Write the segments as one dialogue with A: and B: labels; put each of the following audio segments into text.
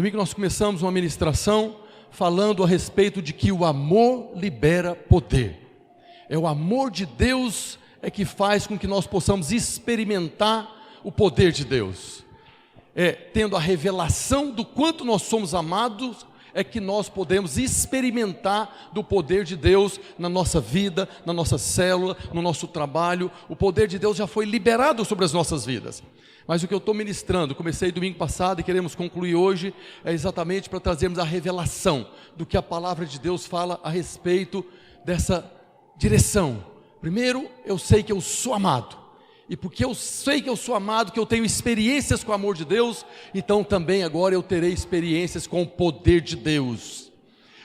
A: Domingo nós começamos uma ministração falando a respeito de que o amor libera poder. É o amor de Deus que faz com que nós possamos experimentar o poder de Deus. Tendo a revelação do quanto nós somos amados, que nós podemos experimentar do poder de Deus na nossa vida, na nossa célula, no nosso trabalho. O poder de Deus já foi liberado sobre as nossas vidas. Mas o que eu estou ministrando, comecei domingo passado e queremos concluir hoje, é exatamente para trazermos a revelação do que a palavra de Deus fala a respeito dessa direção. Primeiro, eu sei que eu sou amado. E porque eu sei que eu sou amado, que eu tenho experiências com o amor de Deus, então também agora eu terei experiências com o poder de Deus.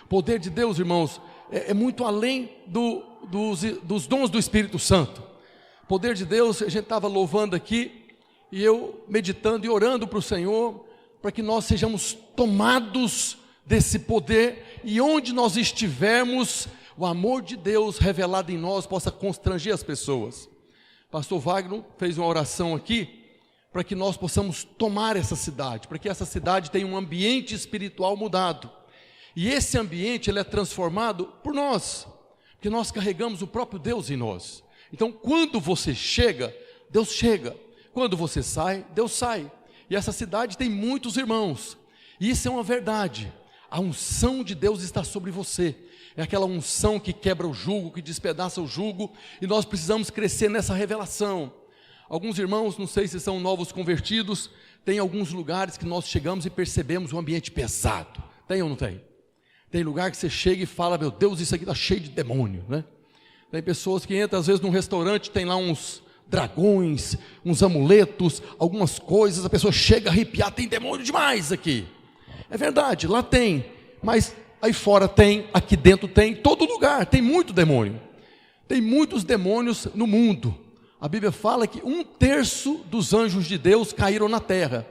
A: O poder de Deus, irmãos, é muito além dos dons do Espírito Santo. O poder de Deus, a gente estava louvando aqui, e eu meditando e orando para o Senhor, para que nós sejamos tomados desse poder, e onde nós estivermos, o amor de Deus revelado em nós possa constranger as pessoas. Pastor Wagner fez uma oração aqui para que nós possamos tomar essa cidade, para que essa cidade tenha um ambiente espiritual mudado. E esse ambiente ele é transformado por nós, porque nós carregamos o próprio Deus em nós. Então, quando você chega, Deus chega. Quando você sai, Deus sai. E essa cidade tem muitos irmãos. E isso é uma verdade. A unção de Deus está sobre você. É aquela unção que quebra o jugo, que despedaça o jugo, e nós precisamos crescer nessa revelação. Alguns irmãos, não sei se são novos convertidos, tem alguns lugares que nós chegamos e percebemos um ambiente pesado. Tem ou não tem? Tem lugar que você chega e fala, meu Deus, isso aqui está cheio de demônio, né? Tem pessoas que entram às vezes num restaurante, tem lá uns dragões, uns amuletos, algumas coisas, a pessoa chega a arrepiar, tem demônio demais aqui. É verdade, lá tem, mas aí fora tem, aqui dentro tem, todo lugar tem muito demônio. Tem muitos demônios no mundo. A Bíblia fala que 1/3 dos anjos de Deus caíram na terra.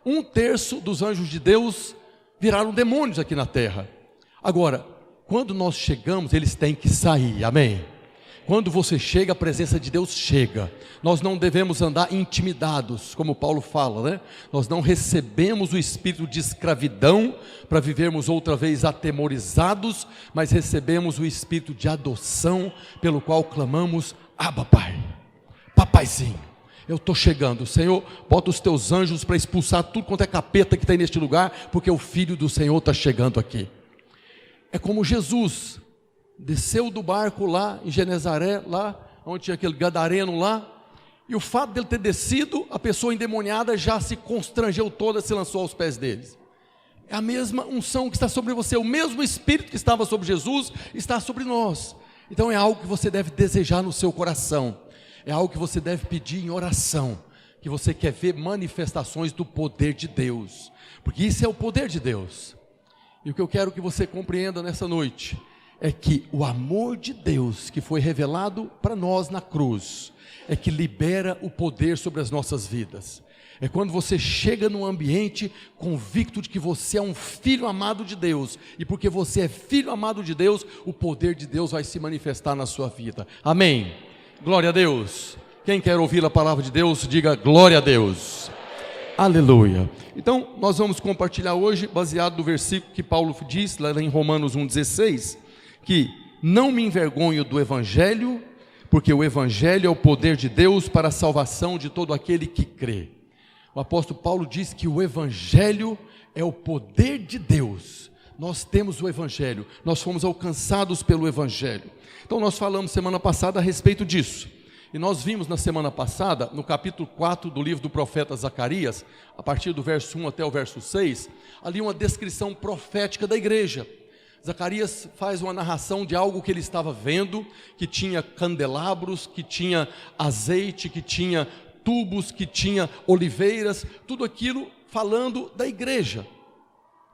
A: 1/3 dos anjos de Deus viraram demônios aqui na terra. Agora, quando nós chegamos, eles têm que sair, amém? Quando você chega, a presença de Deus chega. Nós não devemos andar intimidados, como Paulo fala, né? Nós não recebemos o espírito de escravidão para vivermos outra vez atemorizados, mas recebemos o espírito de adoção, pelo qual clamamos, Abba, Pai, papaizinho, eu estou chegando. Senhor, bota os teus anjos para expulsar tudo quanto é capeta que tem neste lugar, porque o Filho do Senhor está chegando aqui. É como Jesus desceu do barco lá em Genezaré, lá onde tinha aquele gadareno lá, e o fato dele ter descido, a pessoa endemoniada já se constrangeu toda, se lançou aos pés deles. É a mesma unção que está sobre você, o mesmo Espírito que estava sobre Jesus está sobre nós. Então é algo que você deve desejar no seu coração, é algo que você deve pedir em oração, que você quer ver manifestações do poder de Deus, porque isso é o poder de Deus. E o que eu quero que você compreenda nessa noite é que o amor de Deus que foi revelado para nós na cruz, é que libera o poder sobre as nossas vidas. É quando você chega num ambiente convicto de que você é um filho amado de Deus, e porque você é filho amado de Deus, o poder de Deus vai se manifestar na sua vida, amém? Glória a Deus. Quem quer ouvir a palavra de Deus, diga glória a Deus. Aleluia. Então nós vamos compartilhar hoje, baseado no versículo que Paulo diz, lá em Romanos 1,16, que não me envergonho do Evangelho, porque o Evangelho é o poder de Deus para a salvação de todo aquele que crê. O apóstolo Paulo diz que o Evangelho é o poder de Deus. Nós temos o Evangelho, nós fomos alcançados pelo Evangelho. Então nós falamos semana passada a respeito disso. E nós vimos na semana passada, no capítulo 4 do livro do profeta Zacarias, a partir do verso 1 até o verso 6, ali uma descrição profética da igreja. Zacarias faz uma narração de algo que ele estava vendo, que tinha candelabros, que tinha azeite, que tinha tubos, que tinha oliveiras, tudo aquilo falando da igreja.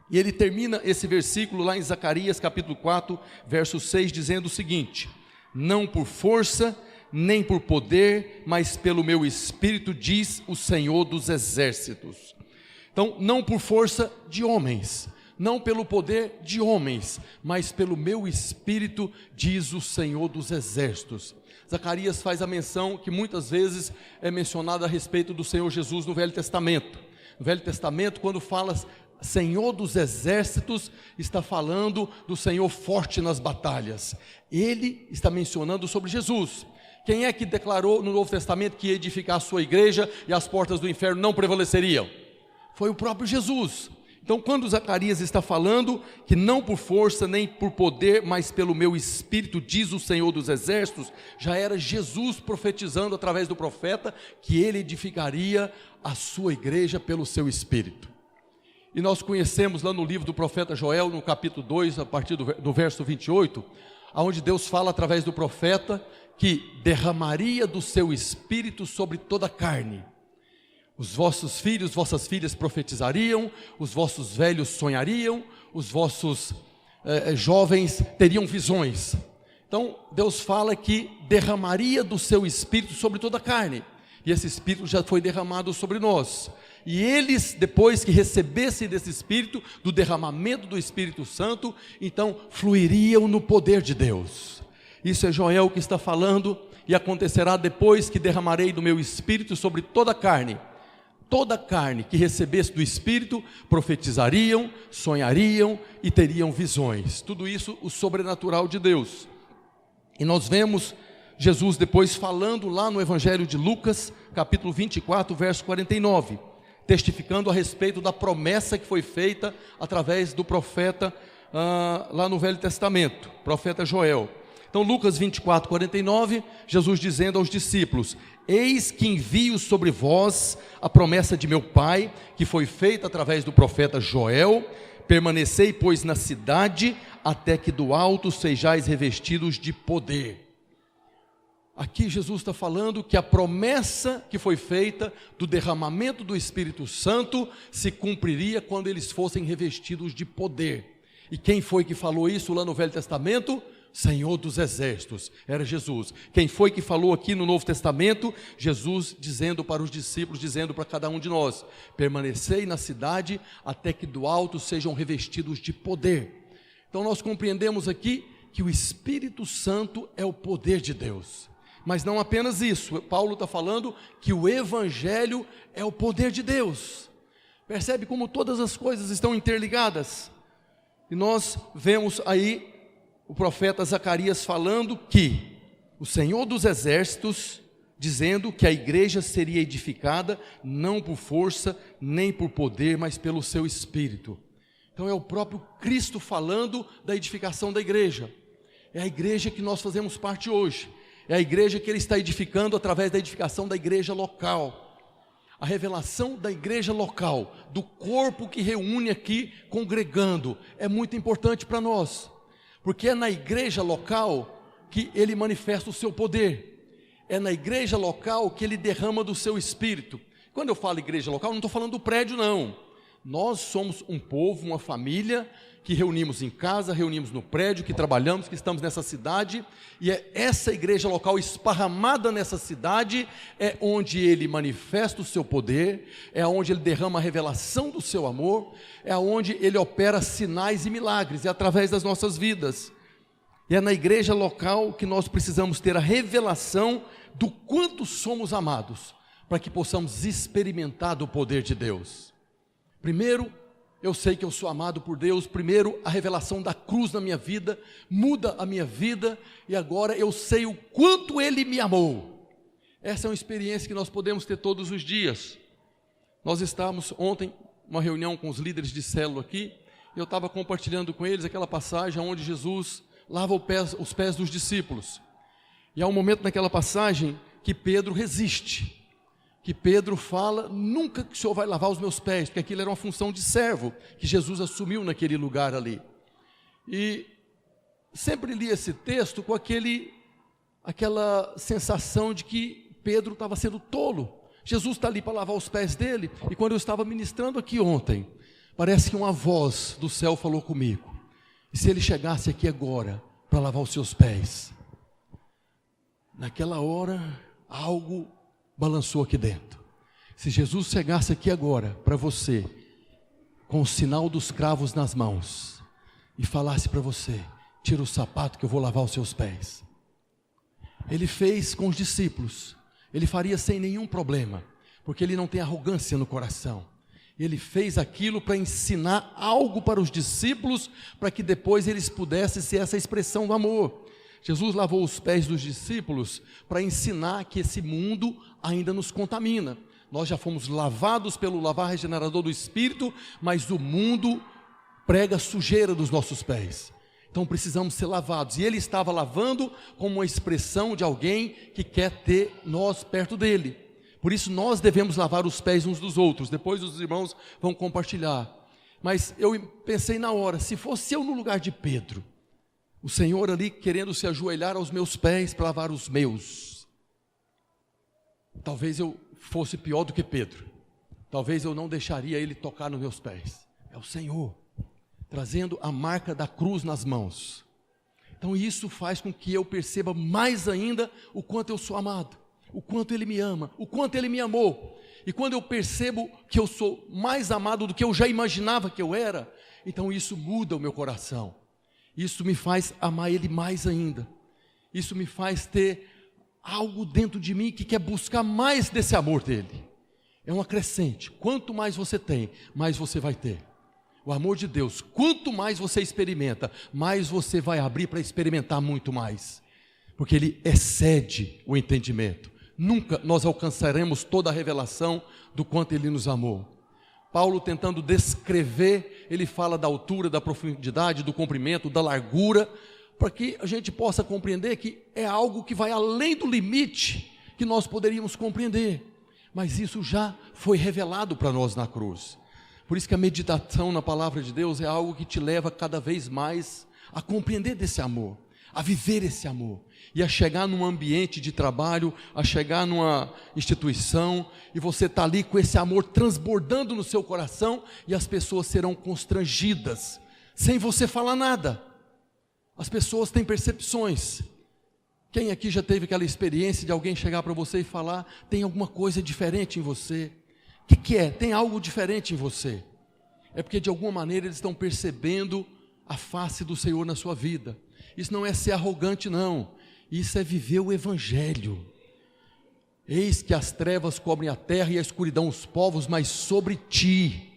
A: E ele termina esse versículo lá em Zacarias capítulo 4, verso 6, dizendo o seguinte: não por força, nem por poder, mas pelo meu Espírito, diz o Senhor dos exércitos. Então, não por força de homens, não pelo poder de homens, mas pelo meu Espírito, diz o Senhor dos exércitos. Zacarias faz a menção que muitas vezes é mencionada a respeito do Senhor Jesus no Velho Testamento. No Velho Testamento, quando fala Senhor dos exércitos está falando do Senhor forte nas batalhas. Ele está mencionando sobre Jesus. Quem é que declarou no Novo Testamento que ia edificar a sua igreja e as portas do inferno não prevaleceriam? Foi o próprio Jesus. Então, quando Zacarias está falando que não por força nem por poder, mas pelo meu espírito, diz o Senhor dos exércitos, já era Jesus profetizando através do profeta que ele edificaria a sua igreja pelo seu espírito. E nós conhecemos lá no livro do profeta Joel, no capítulo 2, a partir do verso 28, onde Deus fala através do profeta que derramaria do seu espírito sobre toda a carne. Os vossos filhos, vossas filhas profetizariam, os vossos velhos sonhariam, os vossos jovens teriam visões. Então, Deus fala que derramaria do seu espírito sobre toda a carne. E esse espírito já foi derramado sobre nós. E eles, depois que recebessem desse espírito, do derramamento do Espírito Santo, então fluiriam no poder de Deus. Isso é Joel que está falando, e acontecerá depois que derramarei do meu espírito sobre toda a carne. Toda a carne que recebesse do Espírito, profetizariam, sonhariam e teriam visões. Tudo isso o sobrenatural de Deus. E nós vemos Jesus depois falando lá no Evangelho de Lucas, capítulo 24, verso 49, testificando a respeito da promessa que foi feita através do profeta lá no Velho Testamento, profeta Joel. Então Lucas 24, 49, Jesus dizendo aos discípulos: eis que envio sobre vós a promessa de meu Pai, que foi feita através do profeta Joel, permanecei pois na cidade, até que do alto sejais revestidos de poder. Aqui Jesus está falando que a promessa que foi feita do derramamento do Espírito Santo se cumpriria quando eles fossem revestidos de poder. E quem foi que falou isso lá no Velho Testamento? Senhor dos exércitos, era Jesus. Quem foi que falou aqui no Novo Testamento? Jesus dizendo para os discípulos, dizendo para cada um de nós: permanecei na cidade até que do alto sejam revestidos de poder. Então nós compreendemos aqui que o Espírito Santo é o poder de Deus. Mas não apenas isso, Paulo está falando que o Evangelho é o poder de Deus. Percebe como todas as coisas estão interligadas? E nós vemos aí o profeta Zacarias falando que o Senhor dos exércitos, dizendo que a igreja seria edificada não por força, nem por poder, mas pelo seu Espírito. Então é o próprio Cristo falando da edificação da igreja. É a igreja que nós fazemos parte hoje. É a igreja que Ele está edificando através da edificação da igreja local. A revelação da igreja local, do corpo que reúne aqui, congregando, é muito importante para nós. Porque é na igreja local que Ele manifesta o seu poder. É na igreja local que Ele derrama do seu Espírito. Quando eu falo igreja local, não estou falando do prédio não. Nós somos um povo, uma família, que reunimos em casa, reunimos no prédio, que trabalhamos, que estamos nessa cidade. E é essa igreja local esparramada nessa cidade, é onde Ele manifesta o seu poder, é onde Ele derrama a revelação do seu amor, é onde Ele opera sinais e milagres, é através das nossas vidas. E é na igreja local que nós precisamos ter a revelação do quanto somos amados, para que possamos experimentar do poder de Deus. Primeiro, eu sei que eu sou amado por Deus. Primeiro, a revelação da cruz na minha vida muda a minha vida, e agora eu sei o quanto Ele me amou. Essa é uma experiência que nós podemos ter todos os dias. Nós estávamos ontem, uma reunião com os líderes de célula aqui, e eu estava compartilhando com eles aquela passagem onde Jesus lava os pés dos discípulos. E há um momento naquela passagem que Pedro resiste. Que Pedro fala: nunca que o Senhor vai lavar os meus pés, porque aquilo era uma função de servo, que Jesus assumiu naquele lugar ali. E sempre li esse texto com aquela sensação de que Pedro estava sendo tolo. Jesus está ali para lavar os pés dele, e quando eu estava ministrando aqui ontem, parece que uma voz do céu falou comigo: e se ele chegasse aqui agora para lavar os seus pés? Naquela hora, algo balançou aqui dentro. Se Jesus chegasse aqui agora para você, com o sinal dos cravos nas mãos, e falasse para você: tira o sapato que eu vou lavar os seus pés. Ele fez com os discípulos, Ele faria sem nenhum problema, porque Ele não tem arrogância no coração. Ele fez aquilo para ensinar algo para os discípulos, para que depois eles pudessem ser essa expressão do amor. Jesus lavou os pés dos discípulos para ensinar que esse mundo ainda nos contamina. Nós já fomos lavados pelo lavar regenerador do Espírito, mas o mundo prega a sujeira dos nossos pés. Então precisamos ser lavados. E ele estava lavando como uma expressão de alguém que quer ter nós perto dele. Por isso nós devemos lavar os pés uns dos outros. Depois os irmãos vão compartilhar. Mas eu pensei na hora, se fosse eu no lugar de Pedro, o Senhor ali querendo se ajoelhar aos meus pés para lavar os meus, talvez eu fosse pior do que Pedro. Talvez eu não deixaria ele tocar nos meus pés. É o Senhor trazendo a marca da cruz nas mãos. Então isso faz com que eu perceba mais ainda o quanto eu sou amado, o quanto Ele me ama, o quanto Ele me amou. E quando eu percebo que eu sou mais amado do que eu já imaginava que eu era, então isso muda o meu coração. Isso me faz amar Ele mais ainda. Isso me faz ter algo dentro de mim que quer buscar mais desse amor dEle. É uma crescente. Quanto mais você tem, mais você vai ter. O amor de Deus, quanto mais você experimenta, mais você vai abrir para experimentar muito mais. Porque Ele excede o entendimento. Nunca nós alcançaremos toda a revelação do quanto Ele nos amou. Paulo, tentando descrever, ele fala da altura, da profundidade, do comprimento, da largura, para que a gente possa compreender que é algo que vai além do limite que nós poderíamos compreender. Mas isso já foi revelado para nós na cruz. Por isso que a meditação na palavra de Deus é algo que te leva cada vez mais a compreender desse amor, a viver esse amor, e a chegar num ambiente de trabalho, a chegar numa instituição, e você está ali com esse amor transbordando no seu coração, e as pessoas serão constrangidas, sem você falar nada. As pessoas têm percepções. Quem aqui já teve aquela experiência de alguém chegar para você e falar, tem alguma coisa diferente em você? O que é? Tem algo diferente em você. É porque de alguma maneira eles estão percebendo a face do Senhor na sua vida. Isso não é ser arrogante, não. Isso é viver o Evangelho. Eis que as trevas cobrem a terra e a escuridão os povos, mas sobre ti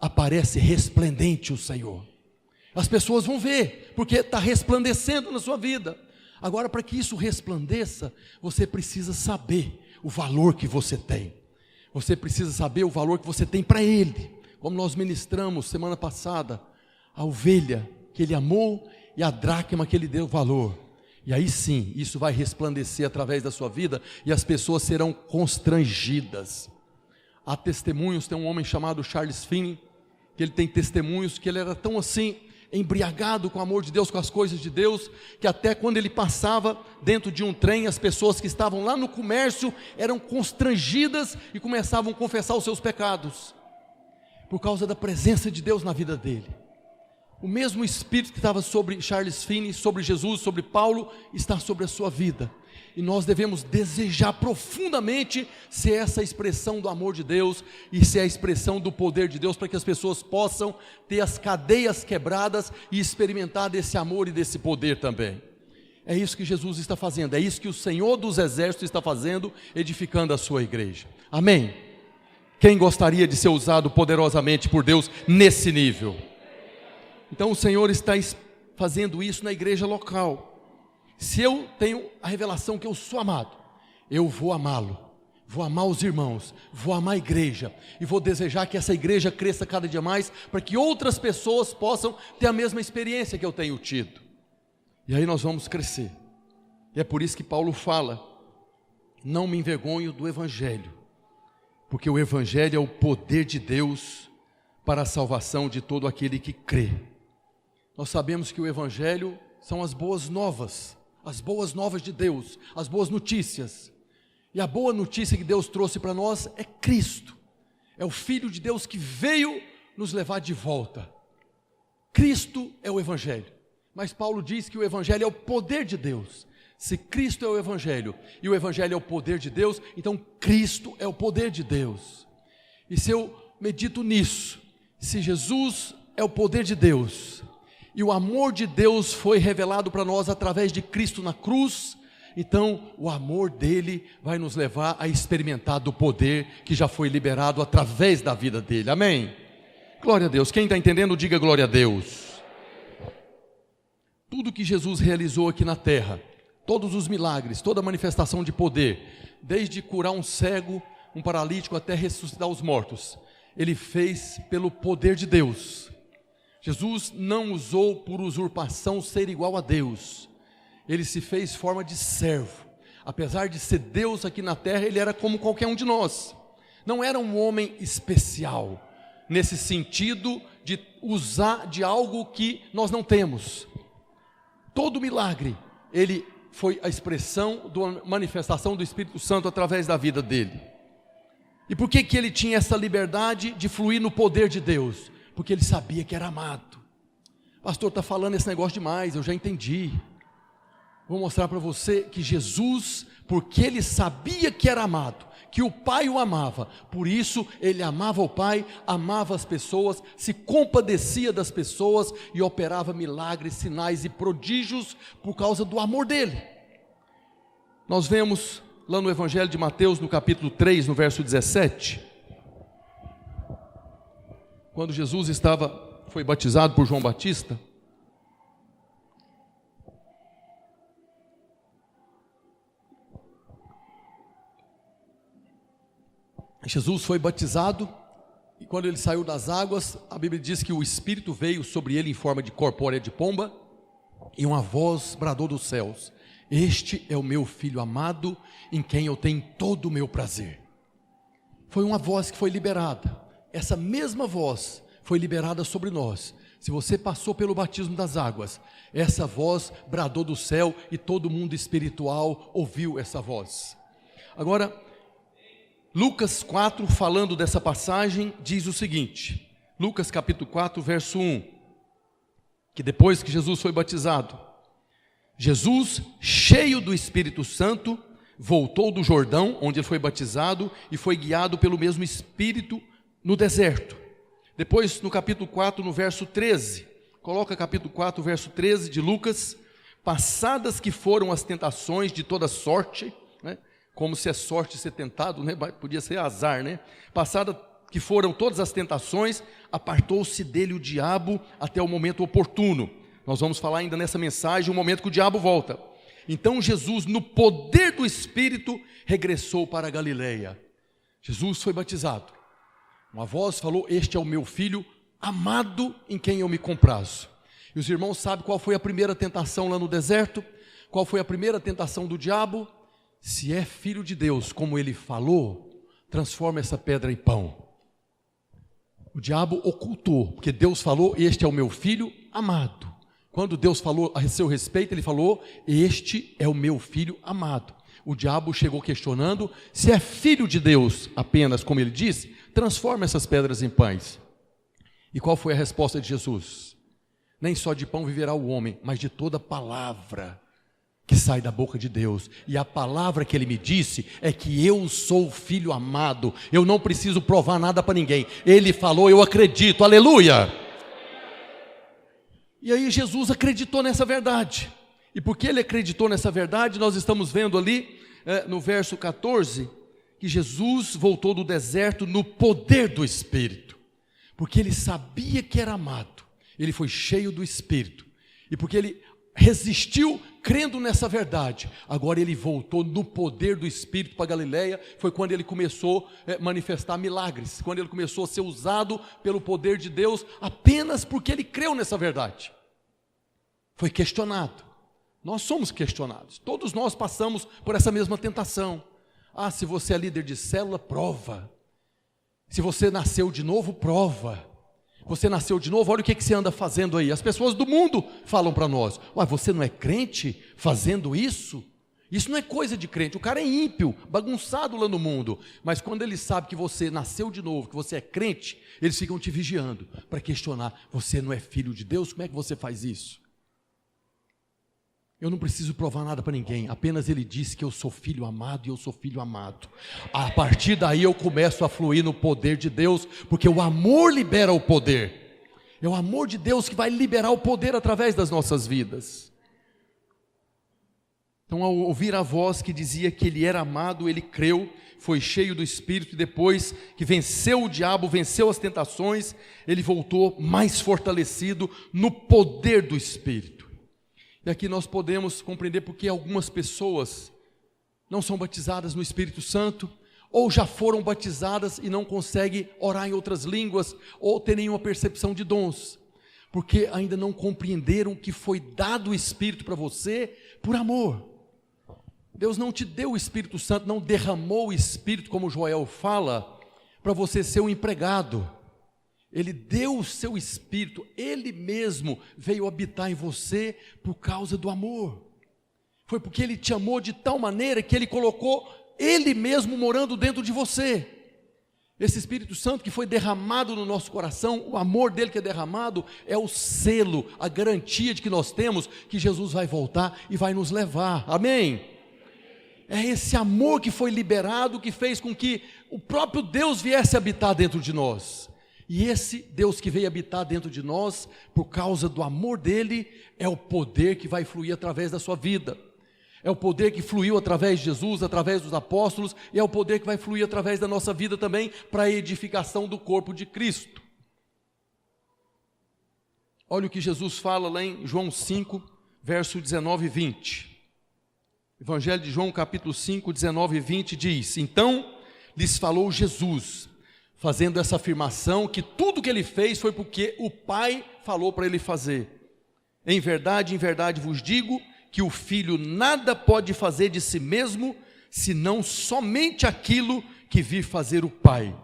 A: aparece resplendente o Senhor. As pessoas vão ver, porque está resplandecendo na sua vida. Agora, para que isso resplandeça, você precisa saber o valor que você tem. Você precisa saber o valor que você tem para Ele. Como nós ministramos semana passada, a ovelha que Ele amou e a dracma que Ele deu valor. E aí sim, isso vai resplandecer através da sua vida e as pessoas serão constrangidas. Há testemunhos, tem um homem chamado Charles Finney, que ele tem testemunhos que ele era tão assim, embriagado com o amor de Deus, com as coisas de Deus, que até quando ele passava dentro de um trem, as pessoas que estavam lá no comércio eram constrangidas e começavam a confessar os seus pecados, por causa da presença de Deus na vida dele. O mesmo Espírito que estava sobre Charles Finney, sobre Jesus, sobre Paulo, está sobre a sua vida. E nós devemos desejar profundamente ser essa expressão do amor de Deus e ser a expressão do poder de Deus, para que as pessoas possam ter as cadeias quebradas e experimentar desse amor e desse poder também. É isso que Jesus está fazendo, é isso que o Senhor dos Exércitos está fazendo, edificando a sua igreja. Amém? Quem gostaria de ser usado poderosamente por Deus nesse nível? Então o Senhor está fazendo isso na igreja local. Se eu tenho a revelação que eu sou amado, eu vou amá-lo, vou amar os irmãos, vou amar a igreja, e vou desejar que essa igreja cresça cada dia mais, para que outras pessoas possam ter a mesma experiência que eu tenho tido. E aí nós vamos crescer. E é por isso que Paulo fala, não me envergonho do Evangelho, porque o Evangelho é o poder de Deus para a salvação de todo aquele que crê. Nós sabemos que o Evangelho são as boas novas de Deus, as boas notícias. E a boa notícia que Deus trouxe para nós é Cristo. É o Filho de Deus que veio nos levar de volta. Cristo é o Evangelho. Mas Paulo diz que o Evangelho é o poder de Deus. Se Cristo é o Evangelho e o Evangelho é o poder de Deus, então Cristo é o poder de Deus. E se eu medito nisso, se Jesus é o poder de Deus, e o amor de Deus foi revelado para nós através de Cristo na cruz, Então o amor dele vai nos levar a experimentar do poder que já foi liberado através da vida dele, amém? Glória a Deus. Quem está entendendo, diga glória a Deus. Tudo que Jesus realizou aqui na terra, todos os milagres, toda a manifestação de poder, desde curar um cego, um paralítico, até ressuscitar os mortos, ele fez pelo poder de Deus. Jesus não usou por usurpação ser igual a Deus, ele se fez forma de servo. Apesar de ser Deus aqui na terra, ele era como qualquer um de nós, não era um homem especial, nesse sentido de usar de algo que nós não temos. Todo milagre, ele foi a expressão da manifestação do Espírito Santo através da vida dele. E por que ele tinha essa liberdade de fluir no poder de Deus? Porque ele sabia que era amado. Pastor, está falando esse negócio demais, eu já entendi. Vou mostrar para você que Jesus, porque ele sabia que era amado, que o Pai o amava, por isso ele amava o Pai, amava as pessoas, se compadecia das pessoas e operava milagres, sinais e prodígios por causa do amor dele. Nós vemos lá no Evangelho de Mateus, no capítulo 3, no verso 17, quando Jesus foi batizado por João Batista. Jesus foi batizado, e quando ele saiu das águas, a Bíblia diz que o Espírito veio sobre ele em forma de corpórea de pomba, e uma voz bradou dos céus: este é o meu Filho amado, em quem eu tenho todo o meu prazer. Foi uma voz que foi liberada, essa mesma voz foi liberada sobre nós. Se você passou pelo batismo das águas, essa voz bradou do céu, e todo mundo espiritual ouviu essa voz. Agora, Lucas 4, falando dessa passagem, diz o seguinte, Lucas capítulo 4, verso 1, que depois que Jesus foi batizado, Jesus, cheio do Espírito Santo, voltou do Jordão, onde ele foi batizado, e foi guiado pelo mesmo Espírito no deserto. Depois, no capítulo 4, no verso 13, coloca capítulo 4, verso 13 de Lucas: passadas que foram as tentações de toda sorte, né? Como se é sorte ser tentado, né? Podia ser azar, né? Passada que foram todas as tentações, apartou-se dele o diabo até o momento oportuno. Nós vamos falar ainda nessa mensagem o momento que o diabo volta. Então Jesus, no poder do Espírito, regressou para a Galileia. Jesus foi batizado. Uma voz falou: este é o meu Filho amado, em quem eu me comprazo. E os irmãos sabem qual foi a primeira tentação lá no deserto? Qual foi a primeira tentação do diabo? Se é filho de Deus, como ele falou, transforma essa pedra em pão. O diabo ocultou, porque Deus falou: este é o meu Filho amado. Quando Deus falou a seu respeito, ele falou: este é o meu Filho amado. O diabo chegou questionando: se é filho de Deus apenas, como ele disse, transforma essas pedras em pães. E qual foi a resposta de Jesus? Nem só de pão viverá o homem, mas de toda palavra que sai da boca de Deus. E a palavra que ele me disse é que eu sou o Filho amado. Eu não preciso provar nada para ninguém. Ele falou, eu acredito, aleluia. E aí Jesus acreditou nessa verdade. E porque ele acreditou nessa verdade, nós estamos vendo ali no verso 14, que Jesus voltou do deserto no poder do Espírito. Porque ele sabia que era amado, ele foi cheio do Espírito. E porque ele resistiu crendo nessa verdade, agora ele voltou no poder do Espírito para Galileia. Foi quando ele começou a manifestar milagres, quando ele começou a ser usado pelo poder de Deus, apenas porque ele creu nessa verdade. Foi questionado, nós somos questionados, todos nós passamos por essa mesma tentação. Se você é líder de célula, prova. Se você nasceu de novo, prova. Você nasceu de novo, olha o que você anda fazendo aí. As pessoas do mundo falam para nós: você não é crente fazendo isso? Isso não é coisa de crente. O cara é ímpio, bagunçado lá no mundo. Mas quando ele sabe que você nasceu de novo, que você é crente, eles ficam te vigiando para questionar: você não é filho de Deus? Como é que você faz isso? Eu não preciso provar nada para ninguém, apenas ele disse que eu sou filho amado e eu sou filho amado. A partir daí eu começo a fluir no poder de Deus, porque o amor libera o poder. É o amor de Deus que vai liberar o poder através das nossas vidas. Então, ao ouvir a voz que dizia que ele era amado, ele creu, foi cheio do Espírito, e depois que venceu o diabo, venceu as tentações, ele voltou mais fortalecido no poder do Espírito. E aqui nós podemos compreender porque algumas pessoas não são batizadas no Espírito Santo, ou já foram batizadas e não conseguem orar em outras línguas, ou ter nenhuma percepção de dons, porque ainda não compreenderam que foi dado o Espírito para você por amor. Deus não te deu o Espírito Santo, não derramou o Espírito, como Joel fala, para você ser um empregado. Ele deu o seu Espírito, Ele mesmo veio habitar em você por causa do amor. Foi porque Ele te amou de tal maneira que Ele colocou Ele mesmo morando dentro de você. Esse Espírito Santo que foi derramado no nosso coração, o amor dele que é derramado, é o selo, a garantia de que nós temos que Jesus vai voltar e vai nos levar. Amém? É esse amor que foi liberado, que fez com que o próprio Deus viesse habitar dentro de nós. E esse Deus que veio habitar dentro de nós, por causa do amor dele, é o poder que vai fluir através da sua vida. É o poder que fluiu através de Jesus, através dos apóstolos, e é o poder que vai fluir através da nossa vida também, para a edificação do corpo de Cristo. Olha o que Jesus fala lá em João 5, verso 19 e 20. Evangelho de João, capítulo 5, 19 e 20 diz: Então lhes falou Jesus, fazendo essa afirmação, que tudo que ele fez foi porque o Pai falou para ele fazer. Em verdade vos digo, que o Filho nada pode fazer de si mesmo, senão somente aquilo que vir fazer o Pai.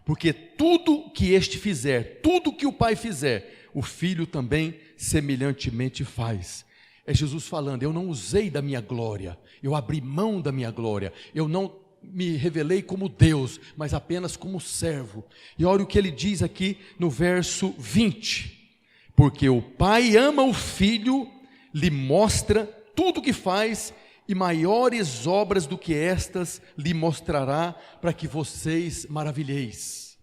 A: Porque tudo que este fizer, tudo que o Pai fizer, o Filho também semelhantemente faz. É Jesus falando: eu não usei da minha glória, eu abri mão da minha glória, eu não me revelei como Deus, mas apenas como servo. E olha o que ele diz aqui no verso 20: porque o Pai ama o Filho, lhe mostra tudo o que faz, e maiores obras do que estas lhe mostrará, para que vocês maravilheis.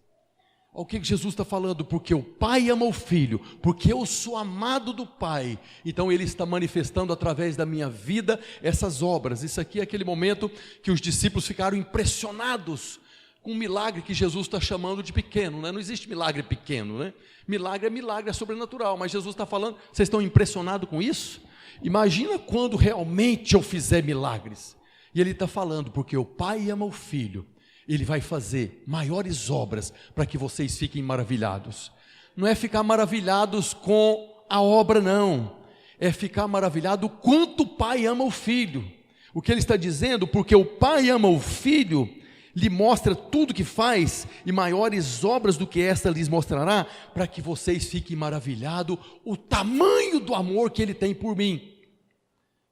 A: O que Jesus está falando? Porque o Pai ama o Filho, porque eu sou amado do Pai, então Ele está manifestando através da minha vida essas obras. Isso aqui é aquele momento que os discípulos ficaram impressionados com um milagre que Jesus está chamando de pequeno, né? Não existe milagre pequeno, né? Milagre, é sobrenatural, mas Jesus está falando: vocês estão impressionados com isso? Imagina quando realmente eu fizer milagres. E Ele está falando, porque o Pai ama o Filho, Ele vai fazer maiores obras para que vocês fiquem maravilhados. Não é ficar maravilhados com a obra, não. É ficar maravilhado quanto o Pai ama o Filho. O que Ele está dizendo? Porque o Pai ama o Filho, lhe mostra tudo que faz, e maiores obras do que esta lhes mostrará, para que vocês fiquem maravilhados o tamanho do amor que Ele tem por mim,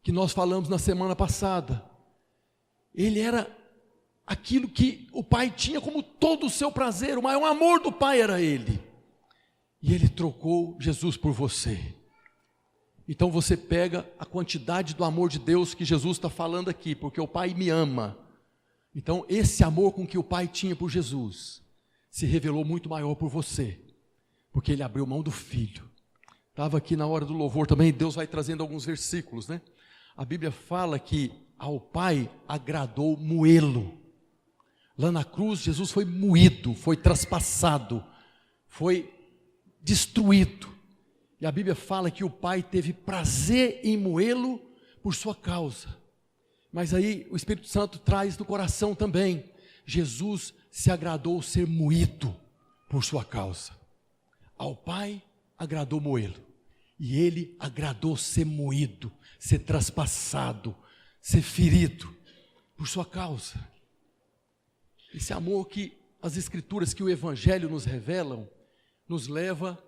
A: que nós falamos na semana passada. Ele era aquilo que o Pai tinha como todo o seu prazer, o maior amor do Pai era Ele, e Ele trocou Jesus por você. Então você pega a quantidade do amor de Deus que Jesus está falando aqui, porque o Pai me ama. Então esse amor com que o Pai tinha por Jesus se revelou muito maior por você, porque Ele abriu mão do Filho. Estava aqui na hora do louvor também, Deus vai trazendo alguns versículos, né? A Bíblia fala que ao Pai agradou moê-lo. Lá na cruz Jesus foi moído, foi traspassado, foi destruído. E a Bíblia fala que o Pai teve prazer em moê-lo por sua causa. Mas aí o Espírito Santo traz no coração também: Jesus se agradou ser moído por sua causa. Ao Pai agradou moê-lo, e Ele agradou ser moído, ser traspassado, ser ferido por sua causa. Esse amor que as Escrituras, que o Evangelho nos revelam, nos leva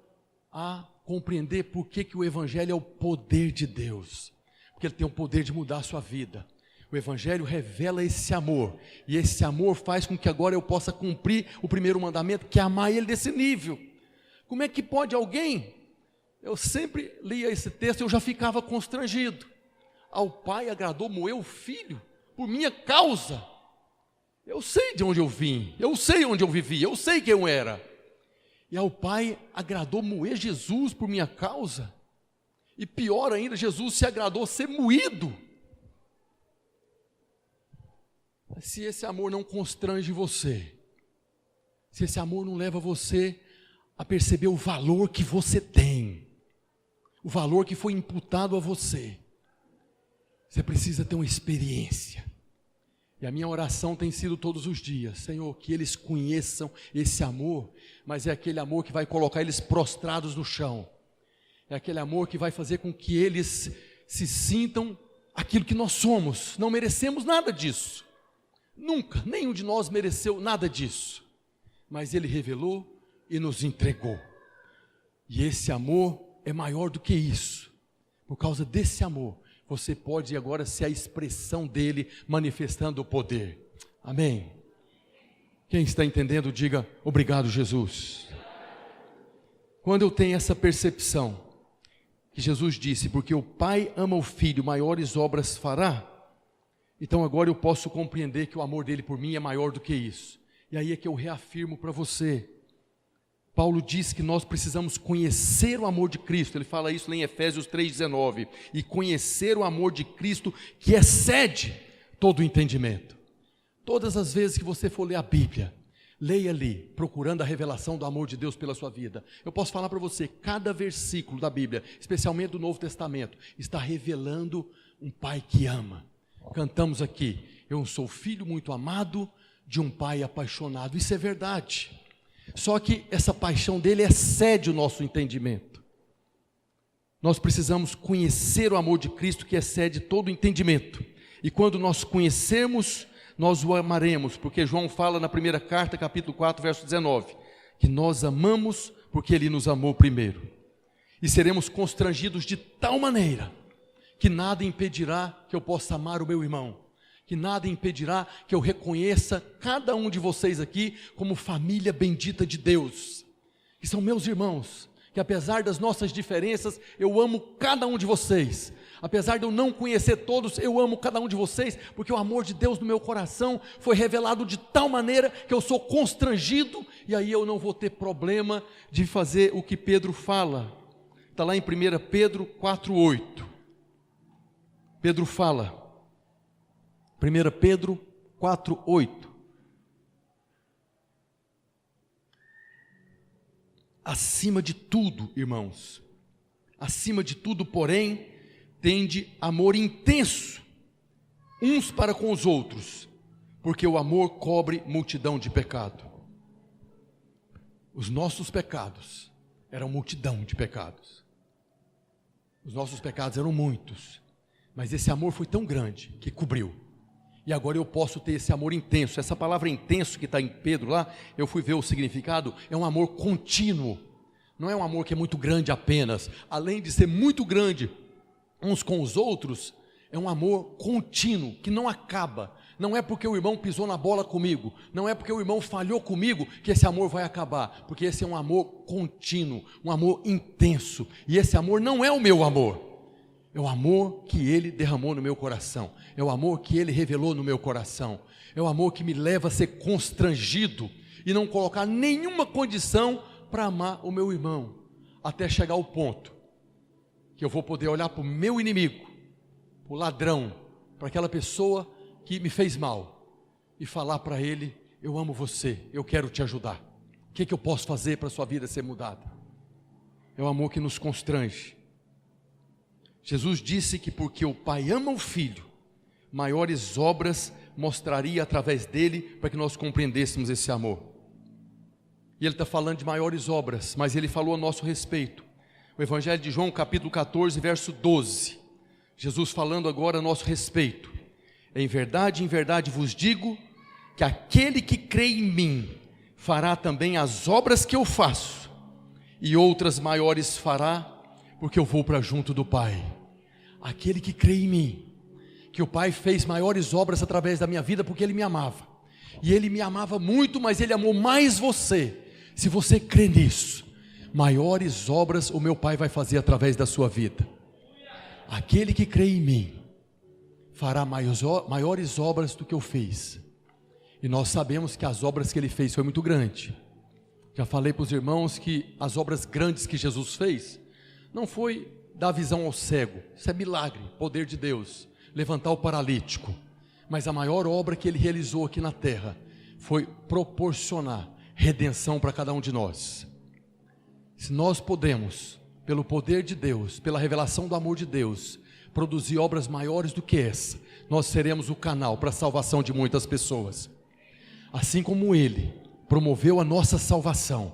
A: a compreender por que o Evangelho é o poder de Deus, porque ele tem o poder de mudar a sua vida. O Evangelho revela esse amor, e esse amor faz com que agora eu possa cumprir o primeiro mandamento, que é amar Ele desse nível. Como é que pode alguém? Eu sempre lia esse texto e eu já ficava constrangido. Ao Pai agradou moer o Filho por minha causa. Eu sei de onde eu vim, eu sei onde eu vivi, eu sei quem eu era. E ao Pai agradou moer Jesus por minha causa. E pior ainda, Jesus se agradou ser moído se esse amor não constrange você, se esse amor não leva você a perceber o valor que você tem, o valor que foi imputado a você, você precisa ter uma experiência. E a minha oração tem sido todos os dias: Senhor, que eles conheçam esse amor, mas é aquele amor que vai colocar eles prostrados no chão, é aquele amor que vai fazer com que eles se sintam aquilo que nós somos. Não merecemos nada disso, nunca, nenhum de nós mereceu nada disso, mas Ele revelou e nos entregou, e esse amor é maior do que isso. Por causa desse amor, você pode agora ser a expressão dele, manifestando o poder. Amém? Quem está entendendo, diga: obrigado, Jesus. Quando eu tenho essa percepção, que Jesus disse, porque o Pai ama o Filho, maiores obras fará, então agora eu posso compreender que o amor dele por mim é maior do que isso. E aí é que eu reafirmo para você. Paulo diz que nós precisamos conhecer o amor de Cristo. Ele fala isso lá em Efésios 3,19. E conhecer o amor de Cristo que excede todo o entendimento. Todas as vezes que você for ler a Bíblia, leia ali, procurando a revelação do amor de Deus pela sua vida. Eu posso falar para você, cada versículo da Bíblia, especialmente do Novo Testamento, está revelando um Pai que ama. Cantamos aqui: eu sou filho muito amado de um Pai apaixonado. Isso é verdade. Só que essa paixão dele excede o nosso entendimento. Nós precisamos conhecer o amor de Cristo que excede todo o entendimento. E quando nós conhecermos, nós o amaremos, porque João fala na primeira carta, capítulo 4, verso 19, que nós amamos porque Ele nos amou primeiro. E seremos constrangidos de tal maneira que nada impedirá que eu possa amar o meu irmão, que nada impedirá que eu reconheça cada um de vocês aqui como família bendita de Deus, que são meus irmãos, que apesar das nossas diferenças, eu amo cada um de vocês. Apesar de eu não conhecer todos, eu amo cada um de vocês, porque o amor de Deus no meu coração foi revelado de tal maneira que eu sou constrangido, e aí eu não vou ter problema de fazer o que Pedro fala. Está lá em 1 Pedro 4,8. Pedro fala, 1 Pedro 4,8. Acima de tudo, irmãos, acima de tudo, porém, tende amor intenso uns para com os outros, porque o amor cobre multidão de pecado. Os nossos pecados eram multidão de pecados. Os nossos pecados eram muitos, mas esse amor foi tão grande que cobriu. E agora eu posso ter esse amor intenso. Essa palavra intenso que está em Pedro lá, eu fui ver o significado, é um amor contínuo. Não é um amor que é muito grande apenas. Além de ser muito grande uns com os outros, é um amor contínuo, que não acaba. Não é porque o irmão pisou na bola comigo, não é porque o irmão falhou comigo que esse amor vai acabar. Porque esse é um amor contínuo, um amor intenso. E esse amor não é o meu amor. É o amor que Ele derramou no meu coração, é o amor que Ele revelou no meu coração, é o amor que me leva a ser constrangido e não colocar nenhuma condição para amar o meu irmão, até chegar ao ponto que eu vou poder olhar para o meu inimigo, para o ladrão, para aquela pessoa que me fez mal, e falar para ele: eu amo você, eu quero te ajudar, o que eu posso fazer para a sua vida ser mudada? É o amor que nos constrange. Jesus disse que porque o Pai ama o Filho, maiores obras mostraria através dele, para que nós compreendêssemos esse amor. E ele está falando de maiores obras, mas ele falou a nosso respeito. O Evangelho de João, capítulo 14, verso 12. Jesus falando agora a nosso respeito: em verdade vos digo, que aquele que crê em mim, fará também as obras que eu faço, e outras maiores fará, porque eu vou para junto do Pai. Aquele que crê em mim, que o Pai fez maiores obras através da minha vida, porque Ele me amava, e Ele me amava muito, mas Ele amou mais você. Se você crê nisso, maiores obras o meu Pai vai fazer através da sua vida. Aquele que crê em mim, fará maiores obras do que eu fiz. E nós sabemos que as obras que Ele fez foi muito grande. Já falei para os irmãos que as obras grandes que Jesus fez, não foi dar visão ao cego, isso é milagre, poder de Deus, levantar o paralítico, Mas a maior obra que Ele realizou aqui na terra foi proporcionar redenção para cada um de nós. Se nós podemos, pelo poder de Deus, pela revelação do amor de Deus, produzir obras maiores do que essa, nós seremos o canal para a salvação de muitas pessoas. Assim como Ele promoveu a nossa salvação,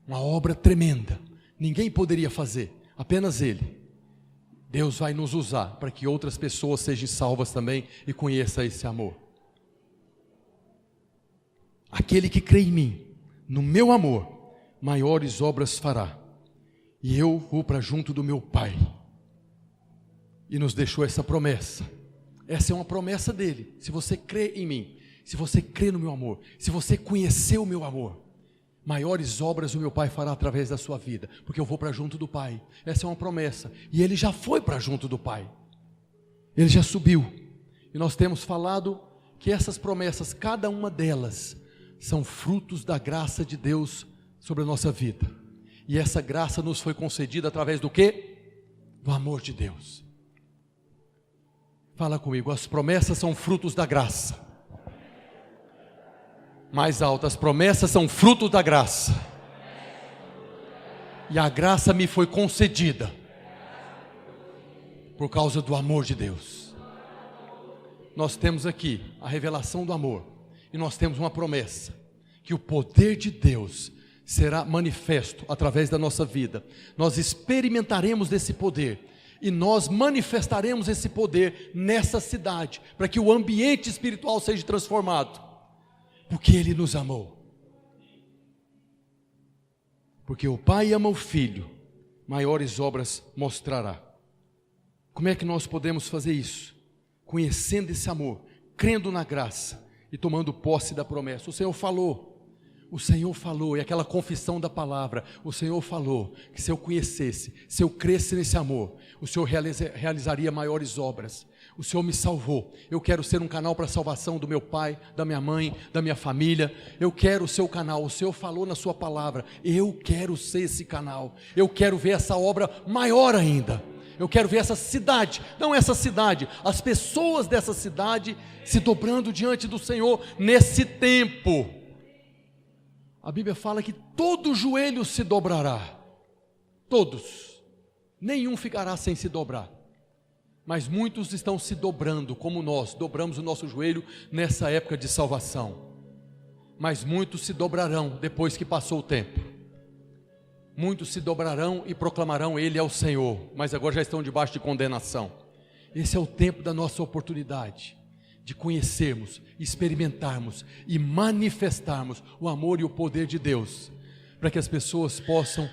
A: uma obra tremenda, ninguém poderia fazer, apenas Ele. Deus vai nos usar para que outras pessoas sejam salvas também e conheçam esse amor. Aquele que crê em mim, no meu amor, maiores obras fará, e eu vou para junto do meu Pai. E nos deixou essa promessa. Essa é uma promessa dele. Se você crê em mim, se você crê no meu amor, se você conhecer o meu amor, maiores obras o meu Pai fará através da sua vida, porque eu vou para junto do Pai. Essa é uma promessa, e Ele já foi para junto do Pai, Ele já subiu, e nós temos falado que essas promessas, cada uma delas, são frutos da graça de Deus sobre a nossa vida, e essa graça nos foi concedida através do quê? Do amor de Deus. Fala comigo, as promessas são frutos da graça. Mais alto, as promessas são fruto da graça, e a graça me foi concedida por causa do amor de Deus. Nós temos aqui a revelação do amor, e nós temos uma promessa, que o poder de Deus será manifesto através da nossa vida. Nós experimentaremos desse poder, e nós manifestaremos esse poder nessa cidade, para que o ambiente espiritual seja transformado. Porque Ele nos amou. Porque o Pai ama o Filho, maiores obras mostrará. Como é que nós podemos fazer isso? Conhecendo esse amor, crendo na graça e tomando posse da promessa. O Senhor falou, e aquela confissão da palavra, o Senhor falou que se eu conhecesse, se eu crescesse nesse amor, o Senhor realizaria maiores obras. O Senhor me salvou, eu quero ser um canal para a salvação do meu pai, da minha mãe, da minha família. Eu quero o seu canal, o Senhor falou na sua palavra, eu quero ser esse canal. Eu quero ver essa obra maior ainda. Eu quero ver essa cidade, não essa cidade, as pessoas dessa cidade se dobrando diante do Senhor nesse tempo. A Bíblia fala que todo joelho se dobrará, todos, nenhum ficará sem se dobrar. Mas muitos estão se dobrando, como nós dobramos o nosso joelho nessa época de salvação. Mas muitos se dobrarão depois que passou o tempo. Muitos se dobrarão e proclamarão: Ele é o Senhor, mas agora já estão debaixo de condenação. Esse é o tempo da nossa oportunidade, de conhecermos, experimentarmos e manifestarmos o amor e o poder de Deus, para que as pessoas possam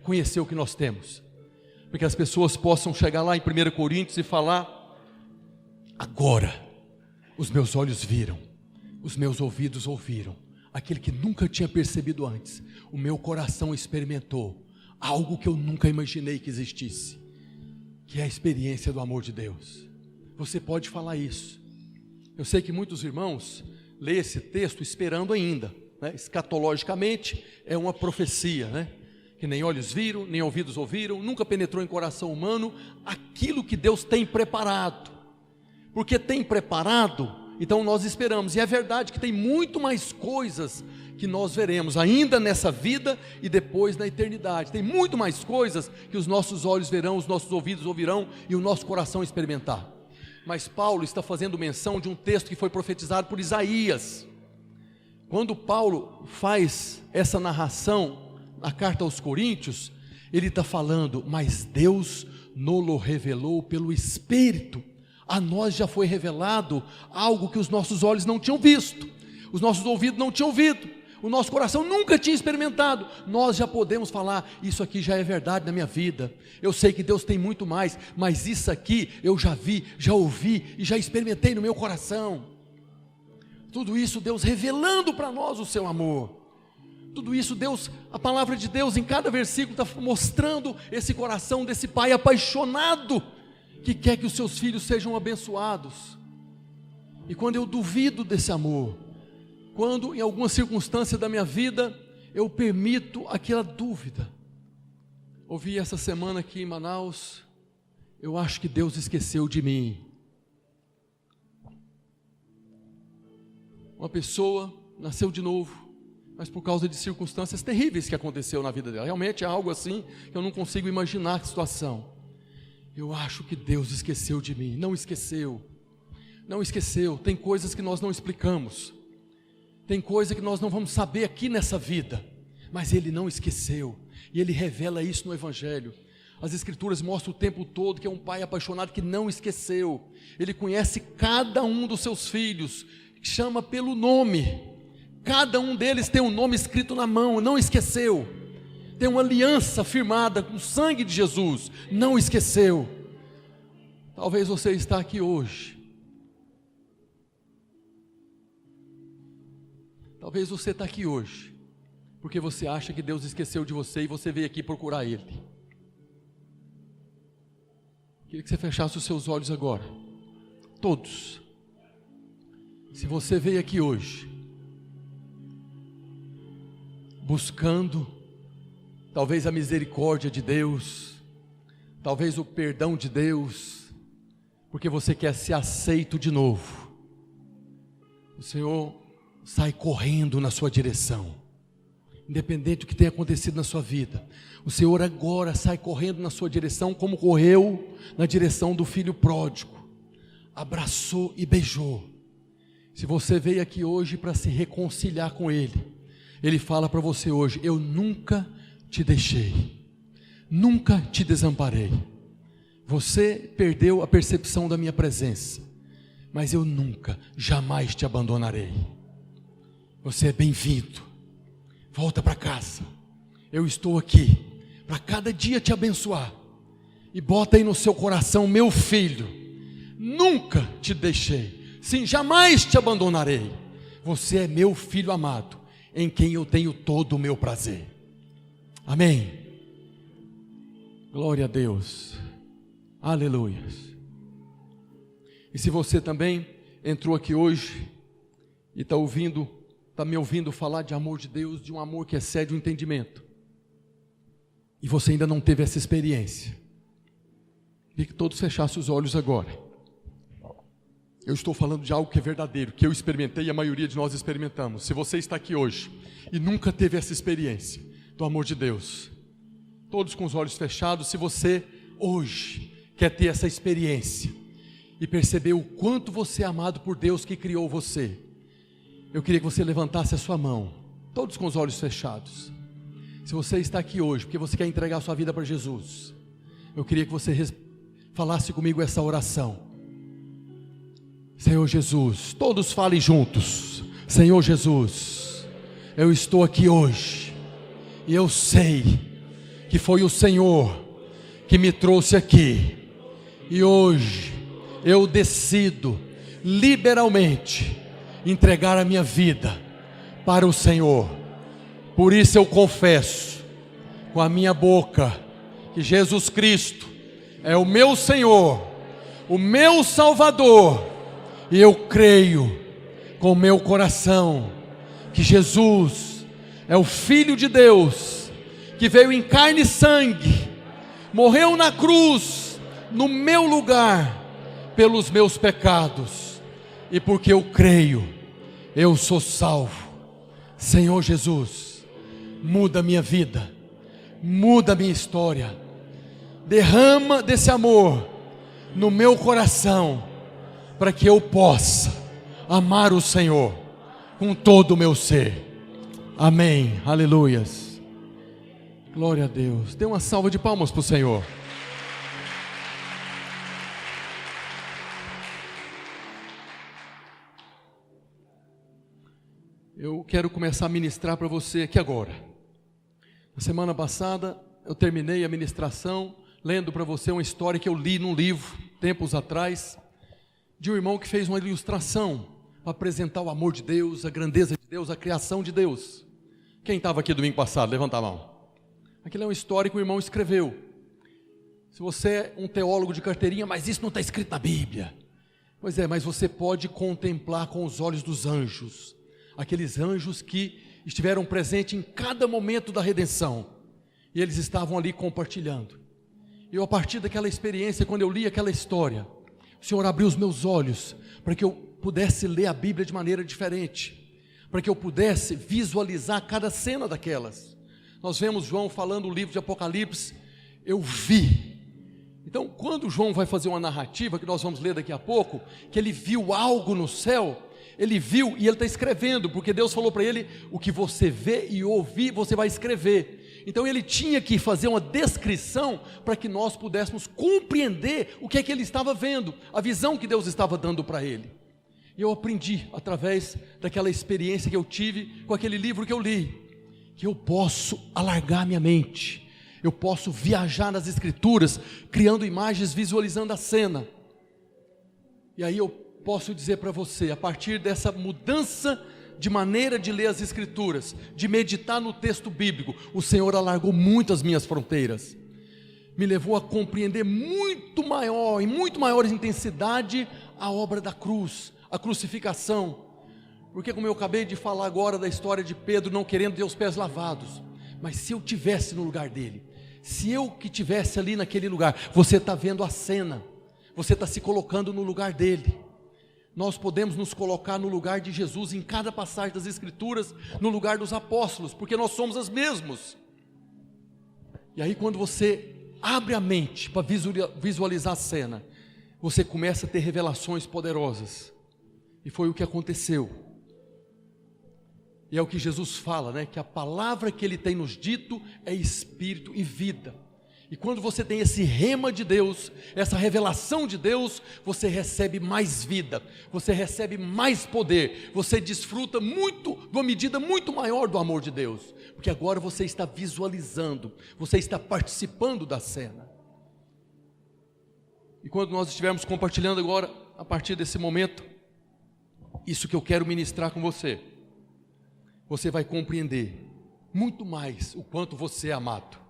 A: conhecer o que nós temos. Para que as pessoas possam chegar lá em 1 Coríntios e falar: agora os meus olhos viram, os meus ouvidos ouviram, aquele que nunca tinha percebido antes, o meu coração experimentou algo que eu nunca imaginei que existisse, que é a experiência do amor de Deus. Você pode falar isso. Eu sei que muitos irmãos leem esse texto esperando ainda, né? Escatologicamente é uma profecia, né? Que nem olhos viram, nem ouvidos ouviram, nunca penetrou em coração humano aquilo que Deus tem preparado. Porque tem preparado, então nós esperamos. E é verdade que tem muito mais coisas que nós veremos ainda nessa vida e depois na eternidade. Tem muito mais coisas que os nossos olhos verão, os nossos ouvidos ouvirão e o nosso coração experimentar. Mas Paulo está fazendo menção de um texto que foi profetizado por Isaías. Quando Paulo faz essa narração na carta aos Coríntios, ele está falando: mas Deus nos revelou pelo Espírito. A nós já foi revelado algo que os nossos olhos não tinham visto, os nossos ouvidos não tinham ouvido, o nosso coração nunca tinha experimentado. Nós já podemos falar: isso aqui já é verdade na minha vida. Eu sei que Deus tem muito mais, mas isso aqui eu já vi, já ouvi e já experimentei no meu coração. Tudo isso Deus revelando para nós o seu amor. Tudo isso Deus, a palavra de Deus em cada versículo está mostrando esse coração desse pai apaixonado, que quer que os seus filhos sejam abençoados. E quando eu duvido desse amor, quando em alguma circunstância da minha vida eu permito aquela dúvida, ouvi essa semana aqui em Manaus: eu acho que Deus esqueceu de mim. Uma pessoa nasceu de novo, mas por causa de circunstâncias terríveis que aconteceu na vida dela. Realmente é algo assim que eu não consigo imaginar a situação. Eu acho que Deus esqueceu de mim. Não esqueceu. Não esqueceu. Tem coisas que nós não explicamos. Tem coisa que nós não vamos saber aqui nessa vida. Mas Ele não esqueceu. E Ele revela isso no Evangelho. As Escrituras mostram o tempo todo que é um pai apaixonado que não esqueceu. Ele conhece cada um dos seus filhos, chama pelo nome. Cada um deles tem um nome escrito na mão, não esqueceu. Tem uma aliança firmada com o sangue de Jesus, não esqueceu. Talvez você está aqui hoje. Talvez você está aqui hoje porque você acha que Deus esqueceu de você e você veio aqui procurar Ele. Queria que você fechasse os seus olhos agora. Todos. Se você veio aqui hoje buscando talvez a misericórdia de Deus, talvez o perdão de Deus, porque você quer ser aceito de novo, o Senhor sai correndo na sua direção, independente do que tenha acontecido na sua vida. O Senhor agora sai correndo na sua direção, como correu na direção do filho pródigo, abraçou e beijou. Se você veio aqui hoje para se reconciliar com Ele, Ele fala para você hoje: eu nunca te deixei, nunca te desamparei. Você perdeu a percepção da minha presença, mas eu nunca, jamais te abandonarei. Você é bem-vindo, volta para casa. Eu estou aqui para cada dia te abençoar. E bota aí no seu coração: meu filho, nunca te deixei, sim, jamais te abandonarei. Você é meu filho amado, em quem eu tenho todo o meu prazer. Amém. Glória a Deus. Aleluia. E se você também entrou aqui hoje e está me ouvindo falar de amor de Deus, de um amor que excede o entendimento, e você ainda não teve essa experiência, queria que todos fechassem os olhos agora. Eu estou falando de algo que é verdadeiro, que eu experimentei e a maioria de nós experimentamos. Se você está aqui hoje e nunca teve essa experiência do amor de Deus, todos com os olhos fechados, se você hoje quer ter essa experiência e perceber o quanto você é amado por Deus que criou você, eu queria que você levantasse a sua mão, todos com os olhos fechados. Se você está aqui hoje porque você quer entregar a sua vida para Jesus, eu queria que você falasse comigo essa oração. Senhor Jesus, todos falem juntos. Senhor Jesus, eu estou aqui hoje e eu sei que foi o Senhor que me trouxe aqui, e hoje eu decido liberalmente entregar a minha vida para o Senhor. Por isso eu confesso com a minha boca que Jesus Cristo é o meu Senhor, o meu Salvador. E eu creio com o meu coração que Jesus é o Filho de Deus, que veio em carne e sangue, morreu na cruz, no meu lugar, pelos meus pecados. E porque eu creio, eu sou salvo. Senhor Jesus, muda a minha vida, muda a minha história, derrama desse amor no meu coração, para que eu possa amar o Senhor com todo o meu ser. Amém, aleluias. Glória a Deus. Dê uma salva de palmas para o Senhor. Eu quero começar a ministrar para você aqui agora. Na semana passada eu terminei a ministração lendo para você uma história que eu li num livro, tempos atrás, de um irmão que fez uma ilustração para apresentar o amor de Deus, a grandeza de Deus, a criação de Deus. Quem estava aqui domingo passado? Levanta a mão. Aquilo é uma história que o irmão escreveu. Se você é um teólogo de carteirinha, mas isso não está escrito na Bíblia. Pois é, mas você pode contemplar com os olhos dos anjos, aqueles anjos que estiveram presentes em cada momento da redenção, e eles estavam ali compartilhando. E eu, a partir daquela experiência, quando eu li aquela história, o Senhor abriu os meus olhos para que eu pudesse ler a Bíblia de maneira diferente, para que eu pudesse visualizar cada cena daquelas. Nós vemos João falando o livro de Apocalipse, eu vi. Então, quando João vai fazer uma narrativa, que nós vamos ler daqui a pouco, que ele viu algo no céu, ele viu e ele está escrevendo, porque Deus falou para ele, o que você vê e ouvir, você vai escrever. Então ele tinha que fazer uma descrição, para que nós pudéssemos compreender o que é que ele estava vendo, a visão que Deus estava dando para ele. E eu aprendi, através daquela experiência que eu tive, com aquele livro que eu li, que eu posso alargar minha mente, eu posso viajar nas Escrituras, criando imagens, visualizando a cena. E aí eu posso dizer para você, a partir dessa mudança de maneira de ler as Escrituras, de meditar no texto bíblico, o Senhor alargou muito as minhas fronteiras, me levou a compreender muito maior, em muito maior intensidade, a obra da cruz, a crucificação. Porque, como eu acabei de falar agora da história de Pedro não querendo ter os pés lavados, mas se eu tivesse no lugar dele, se eu que tivesse ali naquele lugar, você está vendo a cena, você está se colocando no lugar dele. Nós podemos nos colocar no lugar de Jesus em cada passagem das Escrituras, no lugar dos apóstolos, porque nós somos os mesmos. E aí, quando você abre a mente para visualizar a cena, você começa a ter revelações poderosas. E foi o que aconteceu. E é o que Jesus fala, né? Que a palavra que Ele tem nos dito é espírito e vida. E quando você tem esse rema de Deus, essa revelação de Deus, você recebe mais vida, você recebe mais poder, você desfruta muito, de uma medida muito maior do amor de Deus, porque agora você está visualizando, você está participando da cena. E quando nós estivermos compartilhando agora, a partir desse momento, isso que eu quero ministrar com você, você vai compreender muito mais o quanto você é amado.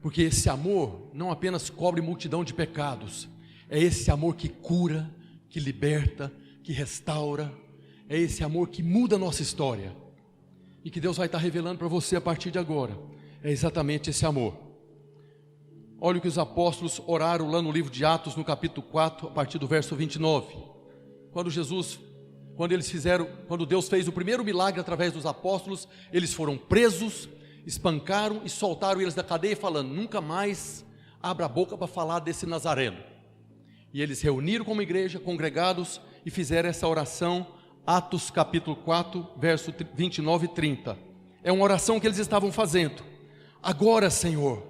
A: Porque esse amor não apenas cobre multidão de pecados, é esse amor que cura, que liberta, que restaura, é esse amor que muda a nossa história, e que Deus vai estar revelando para você a partir de agora, é exatamente esse amor. Olha o que os apóstolos oraram lá no livro de Atos, no capítulo 4, a partir do verso 29, quando Deus fez o primeiro milagre através dos apóstolos, eles foram presos, espancaram e soltaram eles da cadeia, falando, nunca mais abra a boca para falar desse Nazareno. E eles reuniram como igreja, congregados, e fizeram essa oração, Atos capítulo 4, verso 29 e 30. É uma oração que eles estavam fazendo. Agora, Senhor,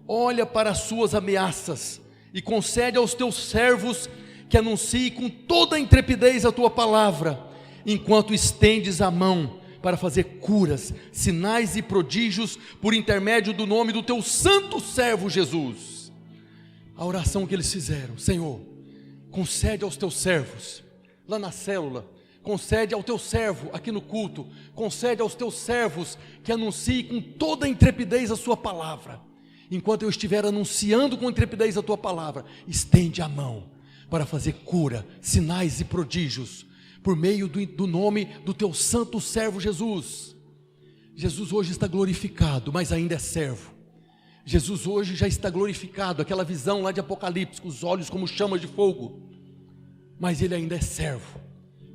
A: olha para as suas ameaças, e concede aos teus servos, que anunciem com toda a intrepidez a tua palavra, enquanto estendes a mão, para fazer curas, sinais e prodígios, por intermédio do nome do teu santo servo Jesus. A oração que eles fizeram, Senhor, concede aos teus servos, lá na célula, concede ao teu servo aqui no culto, concede aos teus servos, que anunciem com toda a intrepidez a sua palavra, enquanto eu estiver anunciando com intrepidez a tua palavra, estende a mão, para fazer cura, sinais e prodígios, por meio do nome do teu santo servo Jesus. Jesus hoje está glorificado, mas ainda é servo. Jesus hoje já está glorificado, aquela visão lá de Apocalipse, com os olhos como chamas de fogo, mas ele ainda é servo,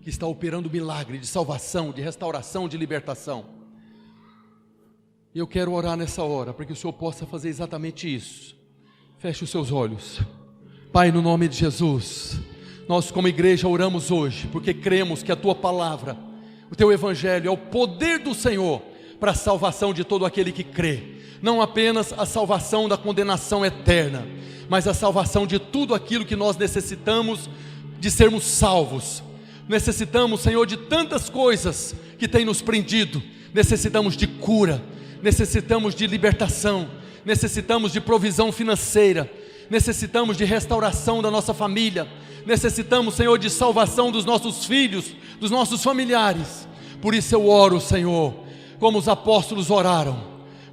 A: que está operando milagre de salvação, de restauração, de libertação. E eu quero orar nessa hora, para que o Senhor possa fazer exatamente isso. Feche os seus olhos. Pai, no nome de Jesus, nós como igreja oramos hoje, porque cremos que a tua palavra, o teu evangelho é o poder do Senhor, para a salvação de todo aquele que crê, não apenas a salvação da condenação eterna, mas a salvação de tudo aquilo que nós necessitamos de sermos salvos. Necessitamos, Senhor, de tantas coisas que têm nos prendido, necessitamos de cura, necessitamos de libertação, necessitamos de provisão financeira, necessitamos de restauração da nossa família, necessitamos, Senhor, de salvação dos nossos filhos, dos nossos familiares. Por isso eu oro, Senhor, como os apóstolos oraram,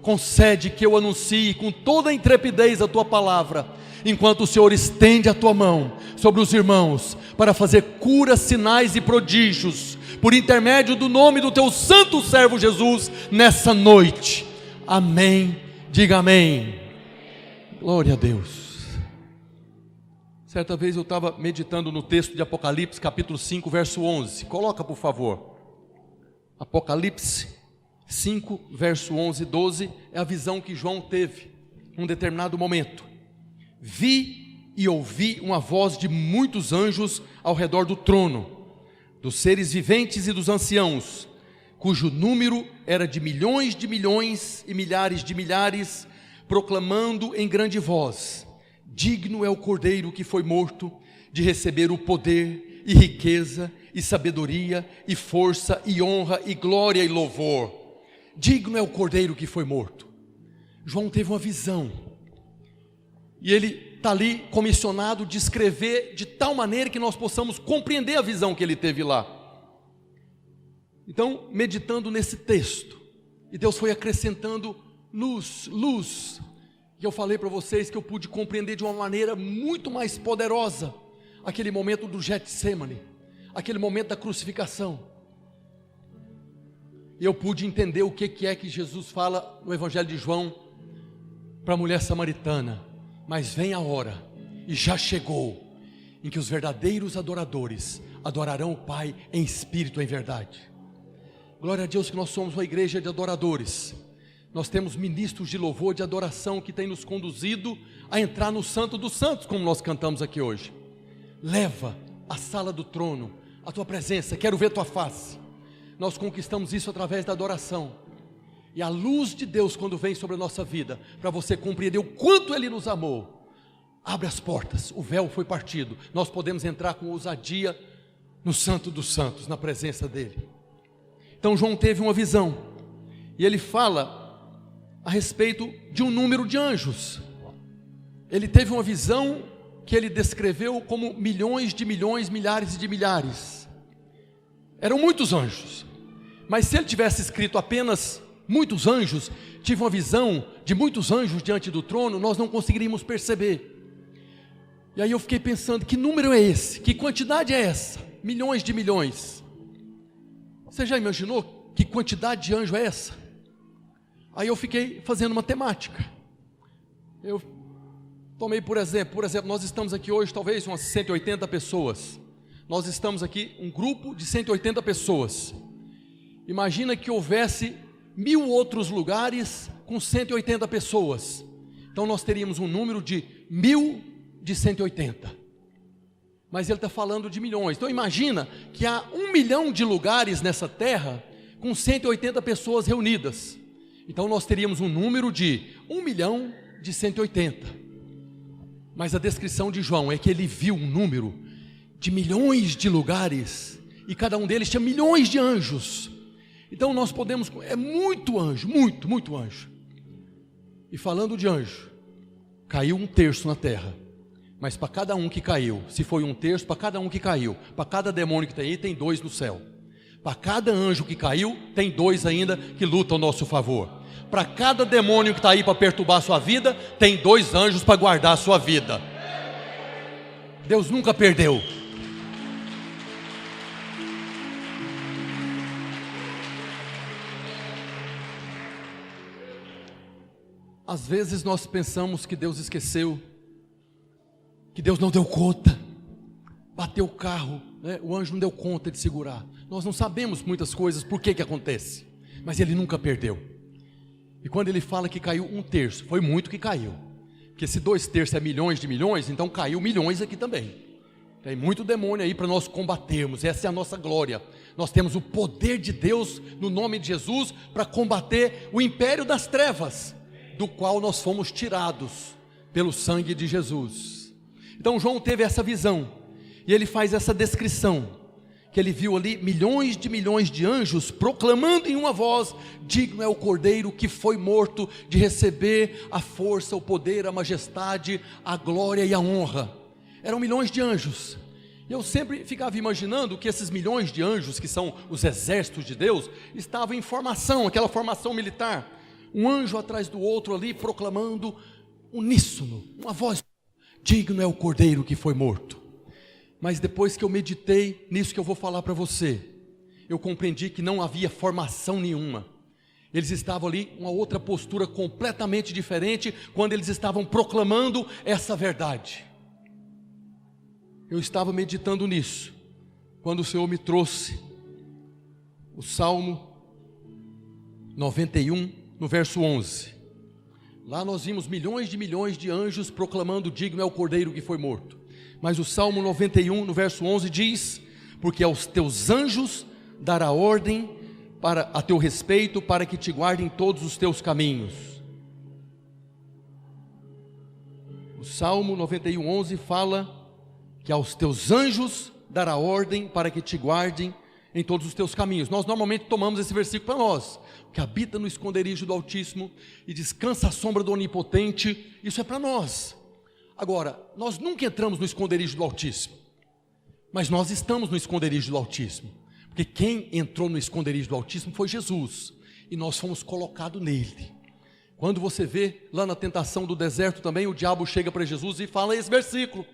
A: concede que eu anuncie com toda a intrepidez a tua palavra, enquanto o Senhor estende a tua mão sobre os irmãos, para fazer curas, sinais e prodígios, por intermédio do nome do teu santo servo Jesus, nessa noite. Amém. Diga amém. Glória a Deus. Certa vez eu estava meditando no texto de Apocalipse, capítulo 5, verso 11. Coloca, por favor. Apocalipse 5, verso 11 e 12, é a visão que João teve em um determinado momento. Vi e ouvi uma voz de muitos anjos ao redor do trono, dos seres viventes e dos anciãos, cujo número era de milhões e milhares de milhares, proclamando em grande voz: digno é o Cordeiro que foi morto de receber o poder e riqueza e sabedoria e força e honra e glória e louvor. Digno é o Cordeiro que foi morto. João teve uma visão, e ele está ali comissionado de escrever de tal maneira que nós possamos compreender a visão que ele teve lá. Então, meditando nesse texto, e Deus foi acrescentando luz, e eu falei para vocês que eu pude compreender de uma maneira muito mais poderosa aquele momento do Getsemane, aquele momento da crucificação. E eu pude entender o que é que Jesus fala no Evangelho de João para a mulher samaritana: mas vem a hora, e já chegou, em que os verdadeiros adoradores adorarão o Pai em espírito e em verdade. Glória a Deus que nós somos uma igreja de adoradores. Nós temos ministros de louvor, de adoração, que têm nos conduzido a entrar no Santo dos Santos, como nós cantamos aqui hoje. Leva à sala do trono a tua presença, quero ver tua face. Nós conquistamos isso através da adoração. E a luz de Deus, quando vem sobre a nossa vida, para você compreender o quanto Ele nos amou, abre as portas, o véu foi partido, nós podemos entrar com ousadia no Santo dos Santos, na presença dEle. Então João teve uma visão, e ele fala a respeito de um número de anjos. Ele teve uma visão que ele descreveu como milhões, milhares de milhares. Eram muitos anjos, mas se ele tivesse escrito apenas muitos anjos, tive uma visão de muitos anjos diante do trono, nós não conseguiríamos perceber. E aí eu fiquei pensando, que número é esse? Que quantidade é essa? Milhões de milhões. Você já imaginou que quantidade de anjo é essa? Aí eu fiquei fazendo matemática. Eu tomei por exemplo, nós estamos aqui hoje talvez umas 180 pessoas. Nós estamos aqui, um grupo de 180 pessoas. Imagina que houvesse 1000 outros lugares com 180 pessoas. Então nós teríamos um número de 1000 de 180. Mas ele está falando de milhões. Então imagina que há 1 milhão de lugares nessa terra com 180 pessoas reunidas. Então nós teríamos um número de 1 milhão de 180. Mas a descrição de João é que ele viu um número de milhões de lugares, e cada um deles tinha milhões de anjos. Então nós podemos, é muito anjo, muito anjo. E falando de anjo, caiu 1/3 na terra, mas para cada um que caiu, se foi 1/3, para cada um que caiu, para cada demônio que tem aí, tem 2 no céu. Para cada anjo que caiu, tem 2 ainda que lutam ao nosso favor. Para cada demônio que está aí para perturbar a sua vida, tem 2 anjos para guardar a sua vida. Deus nunca perdeu. Às vezes nós pensamos que Deus esqueceu, que Deus não deu conta, bateu o carro, né? O anjo não deu conta de segurar. Nós não sabemos muitas coisas, por que acontece, mas Ele nunca perdeu. E quando Ele fala que caiu 1/3, foi muito que caiu, porque se 2/3 é milhões de milhões, então caiu milhões aqui também. Tem muito demônio aí para nós combatermos, essa é a nossa glória. Nós temos o poder de Deus no nome de Jesus para combater o império das trevas, do qual nós fomos tirados pelo sangue de Jesus. Então João teve essa visão, e ele faz essa descrição, que ele viu ali milhões de anjos proclamando em uma voz: digno é o Cordeiro que foi morto de receber a força, o poder, a majestade, a glória e a honra. Eram milhões de anjos. Eu sempre ficava imaginando que esses milhões de anjos, que são os exércitos de Deus, estavam em formação, aquela formação militar, um anjo atrás do outro ali, proclamando uníssono, uma voz: digno é o Cordeiro que foi morto. Mas depois que eu meditei nisso que eu vou falar para você, eu compreendi que não havia formação nenhuma. Eles estavam ali, uma outra postura completamente diferente, quando eles estavam proclamando essa verdade. eu estava meditando nisso, quando o Senhor me trouxe o Salmo 91, no verso 11. Lá nós vimos milhões de anjos proclamando: digno é o Cordeiro que foi morto. Mas o Salmo 91, no verso 11 diz: porque aos teus anjos dará ordem a teu respeito, para que te guardem todos os teus caminhos. O Salmo 91, 11 fala que aos teus anjos dará ordem para que te guardem em todos os teus caminhos. Nós normalmente tomamos esse versículo para nós: que habita no esconderijo do Altíssimo e descansa à sombra do Onipotente. Isso é para nós. Agora, nós nunca entramos no esconderijo do Altíssimo, mas nós estamos no esconderijo do Altíssimo, porque quem entrou no esconderijo do Altíssimo foi Jesus, e nós fomos colocados nele. Quando você vê lá na tentação do deserto também, o diabo chega para Jesus e fala esse versículo: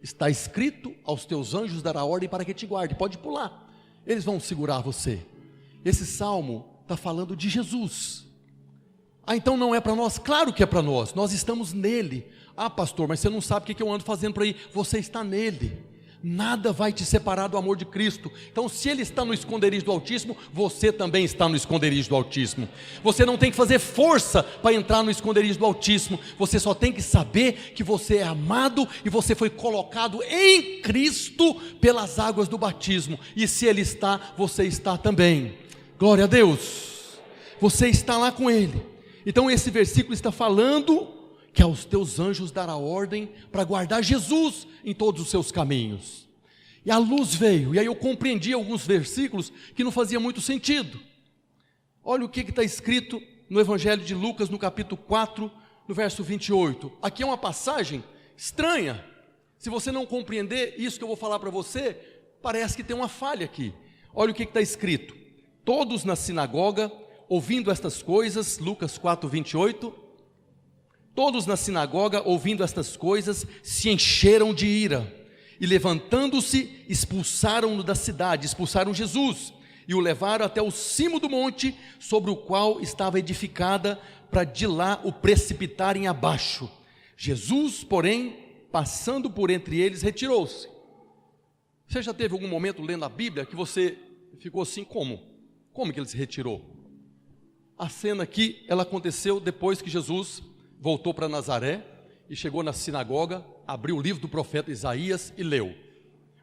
A: está escrito, aos teus anjos dará ordem para que te guarde. Pode pular, eles vão segurar você. Esse salmo está falando de Jesus. Então não é para nós? Claro que é para nós, nós estamos nele. Ah, pastor, mas você não sabe o que eu ando fazendo por aí. Você está nele, nada vai te separar do amor de Cristo. Então, se Ele está no esconderijo do Altíssimo, você também está no esconderijo do Altíssimo. Você não tem que fazer força para entrar no esconderijo do Altíssimo. Você só tem que saber que você é amado e você foi colocado em Cristo pelas águas do batismo. E se Ele está, você está também. Glória a Deus. Você está lá com Ele. Então esse versículo está falando que aos teus anjos dará ordem para guardar Jesus em todos os seus caminhos. E a luz veio, e aí eu compreendi alguns versículos que não fazia muito sentido. Olha o que está escrito no Evangelho de Lucas, no capítulo 4, no verso 28. Aqui é uma passagem estranha. Se você não compreender isso que eu vou falar para você, parece que tem uma falha aqui. Olha o que está escrito: todos na sinagoga, ouvindo estas coisas, Lucas 4, 28, todos na sinagoga, ouvindo estas coisas, se encheram de ira, e levantando-se, expulsaram-no da cidade, expulsaram Jesus, e o levaram até o cimo do monte, sobre o qual estava edificada, para de lá o precipitarem abaixo. Jesus, porém, passando por entre eles, retirou-se. Você já teve algum momento lendo a Bíblia que você ficou assim, como? Como que ele se retirou? A cena aqui, ela aconteceu depois que Jesus voltou para Nazaré e chegou na sinagoga, abriu o livro do profeta Isaías e leu: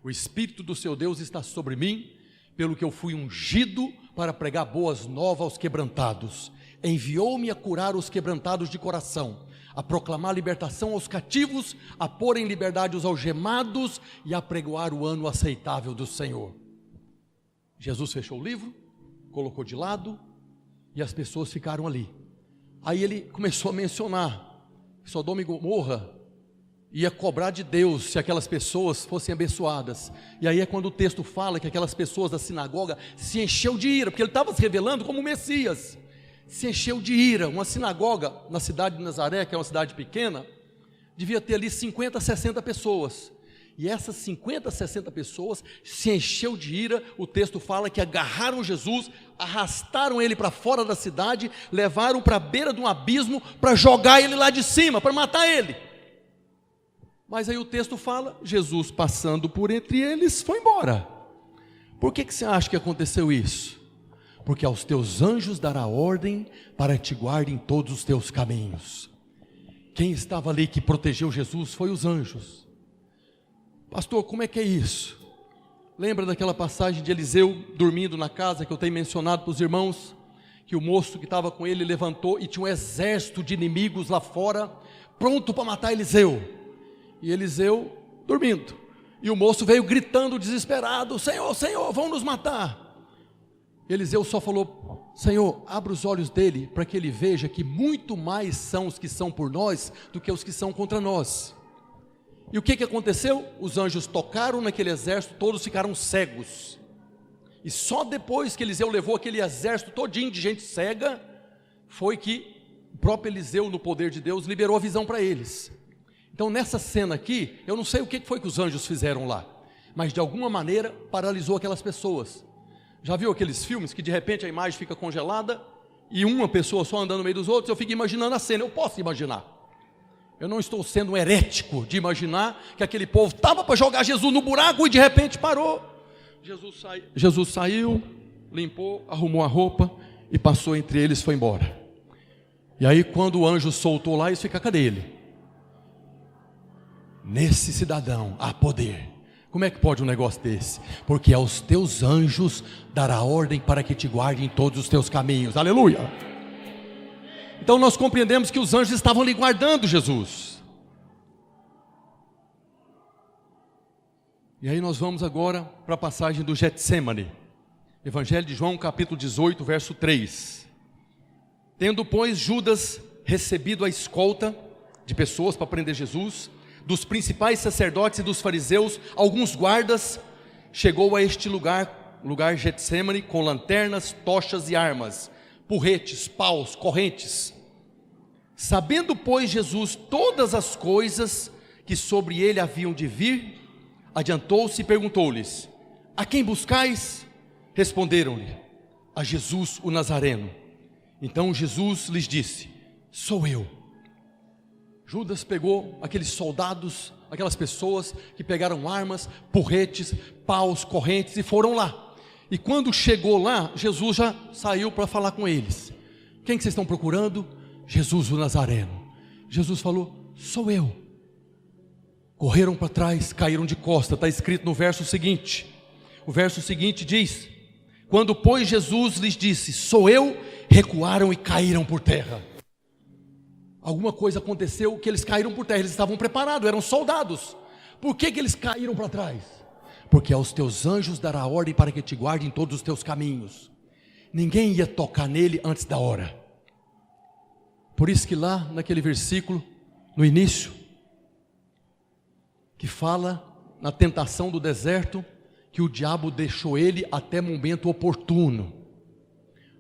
A: o Espírito do seu Deus está sobre mim, pelo que eu fui ungido para pregar boas novas aos quebrantados. Enviou-me a curar os quebrantados de coração, a proclamar libertação aos cativos, a pôr em liberdade os algemados e a pregoar o ano aceitável do Senhor. Jesus fechou o livro, colocou de lado e as pessoas ficaram ali. Aí ele começou a mencionar que Sodoma e Gomorra ia cobrar de Deus se aquelas pessoas fossem abençoadas. E aí é quando o texto fala que aquelas pessoas da sinagoga se encheu de ira, porque ele estava se revelando como o Messias. Se encheu de ira. Uma sinagoga na cidade de Nazaré, que é uma cidade pequena, devia ter ali 50, 60 pessoas. E essas 50, 60 pessoas se encheu de ira. O texto fala que agarraram Jesus, arrastaram ele para fora da cidade, levaram para a beira de um abismo para jogar ele lá de cima, para matar ele. Mas aí o texto fala: Jesus, passando por entre eles, foi embora. Por que você acha que aconteceu isso? Porque aos teus anjos dará ordem para te guardem todos os teus caminhos. Quem estava ali que protegeu Jesus foi os anjos. Pastor, como é que é isso? Lembra daquela passagem de Eliseu dormindo na casa que eu tenho mencionado para os irmãos? Que o moço que estava com ele levantou e tinha um exército de inimigos lá fora, pronto para matar Eliseu. E Eliseu dormindo. E o moço veio gritando desesperado: Senhor, Senhor, vão nos matar. Eliseu só falou: Senhor, abra os olhos dele para que ele veja que muito mais são os que são por nós do que os que são contra nós. E o que aconteceu? Os anjos tocaram naquele exército, todos ficaram cegos. E só depois que Eliseu levou aquele exército todinho de gente cega, foi que o próprio Eliseu, no poder de Deus, liberou a visão para eles. Então nessa cena aqui, eu não sei o que foi que os anjos fizeram lá, mas de alguma maneira paralisou aquelas pessoas. Já viu aqueles filmes que de repente a imagem fica congelada e uma pessoa só andando no meio dos outros? Eu fico imaginando a cena, eu posso imaginar. Eu não estou sendo um herético de imaginar que aquele povo estava para jogar Jesus no buraco e de repente parou. Jesus saiu, limpou, arrumou a roupa e passou entre eles e foi embora. E aí quando o anjo soltou lá, eles ficam, cadê ele? Nesse cidadão há poder. Como é que pode um negócio desse? Porque aos teus anjos dará ordem para que te guardem em todos os teus caminhos. Aleluia! Então nós compreendemos que os anjos estavam ali guardando Jesus. E aí nós vamos agora para a passagem do Getsêmani. Evangelho de João, capítulo 18, verso 3. Tendo, pois, Judas recebido a escolta de pessoas para prender Jesus, dos principais sacerdotes e dos fariseus, alguns guardas, chegou a este lugar Getsêmani, com lanternas, tochas e armas, porretes, paus, correntes. Sabendo, pois, Jesus todas as coisas que sobre ele haviam de vir, adiantou-se e perguntou-lhes: a quem buscais? Responderam-lhe: a Jesus o Nazareno. Então Jesus lhes disse: sou eu. Judas pegou aqueles soldados, aquelas pessoas que pegaram armas, porretes, paus, correntes e foram lá. E quando chegou lá, Jesus já saiu para falar com eles. Quem que vocês estão procurando? Jesus o Nazareno. Jesus falou: sou eu. Correram para trás, caíram de costa. Está escrito no verso seguinte. O verso seguinte diz: quando pois Jesus lhes disse: sou eu, recuaram e caíram por terra. Alguma coisa aconteceu que eles caíram por terra. Eles estavam preparados, eram soldados. Por que eles caíram para trás? Porque aos teus anjos dará ordem para que te guardem em todos os teus caminhos. Ninguém ia tocar nele antes da hora. Por isso que lá naquele versículo, no início, que fala na tentação do deserto, que o diabo deixou ele até momento oportuno.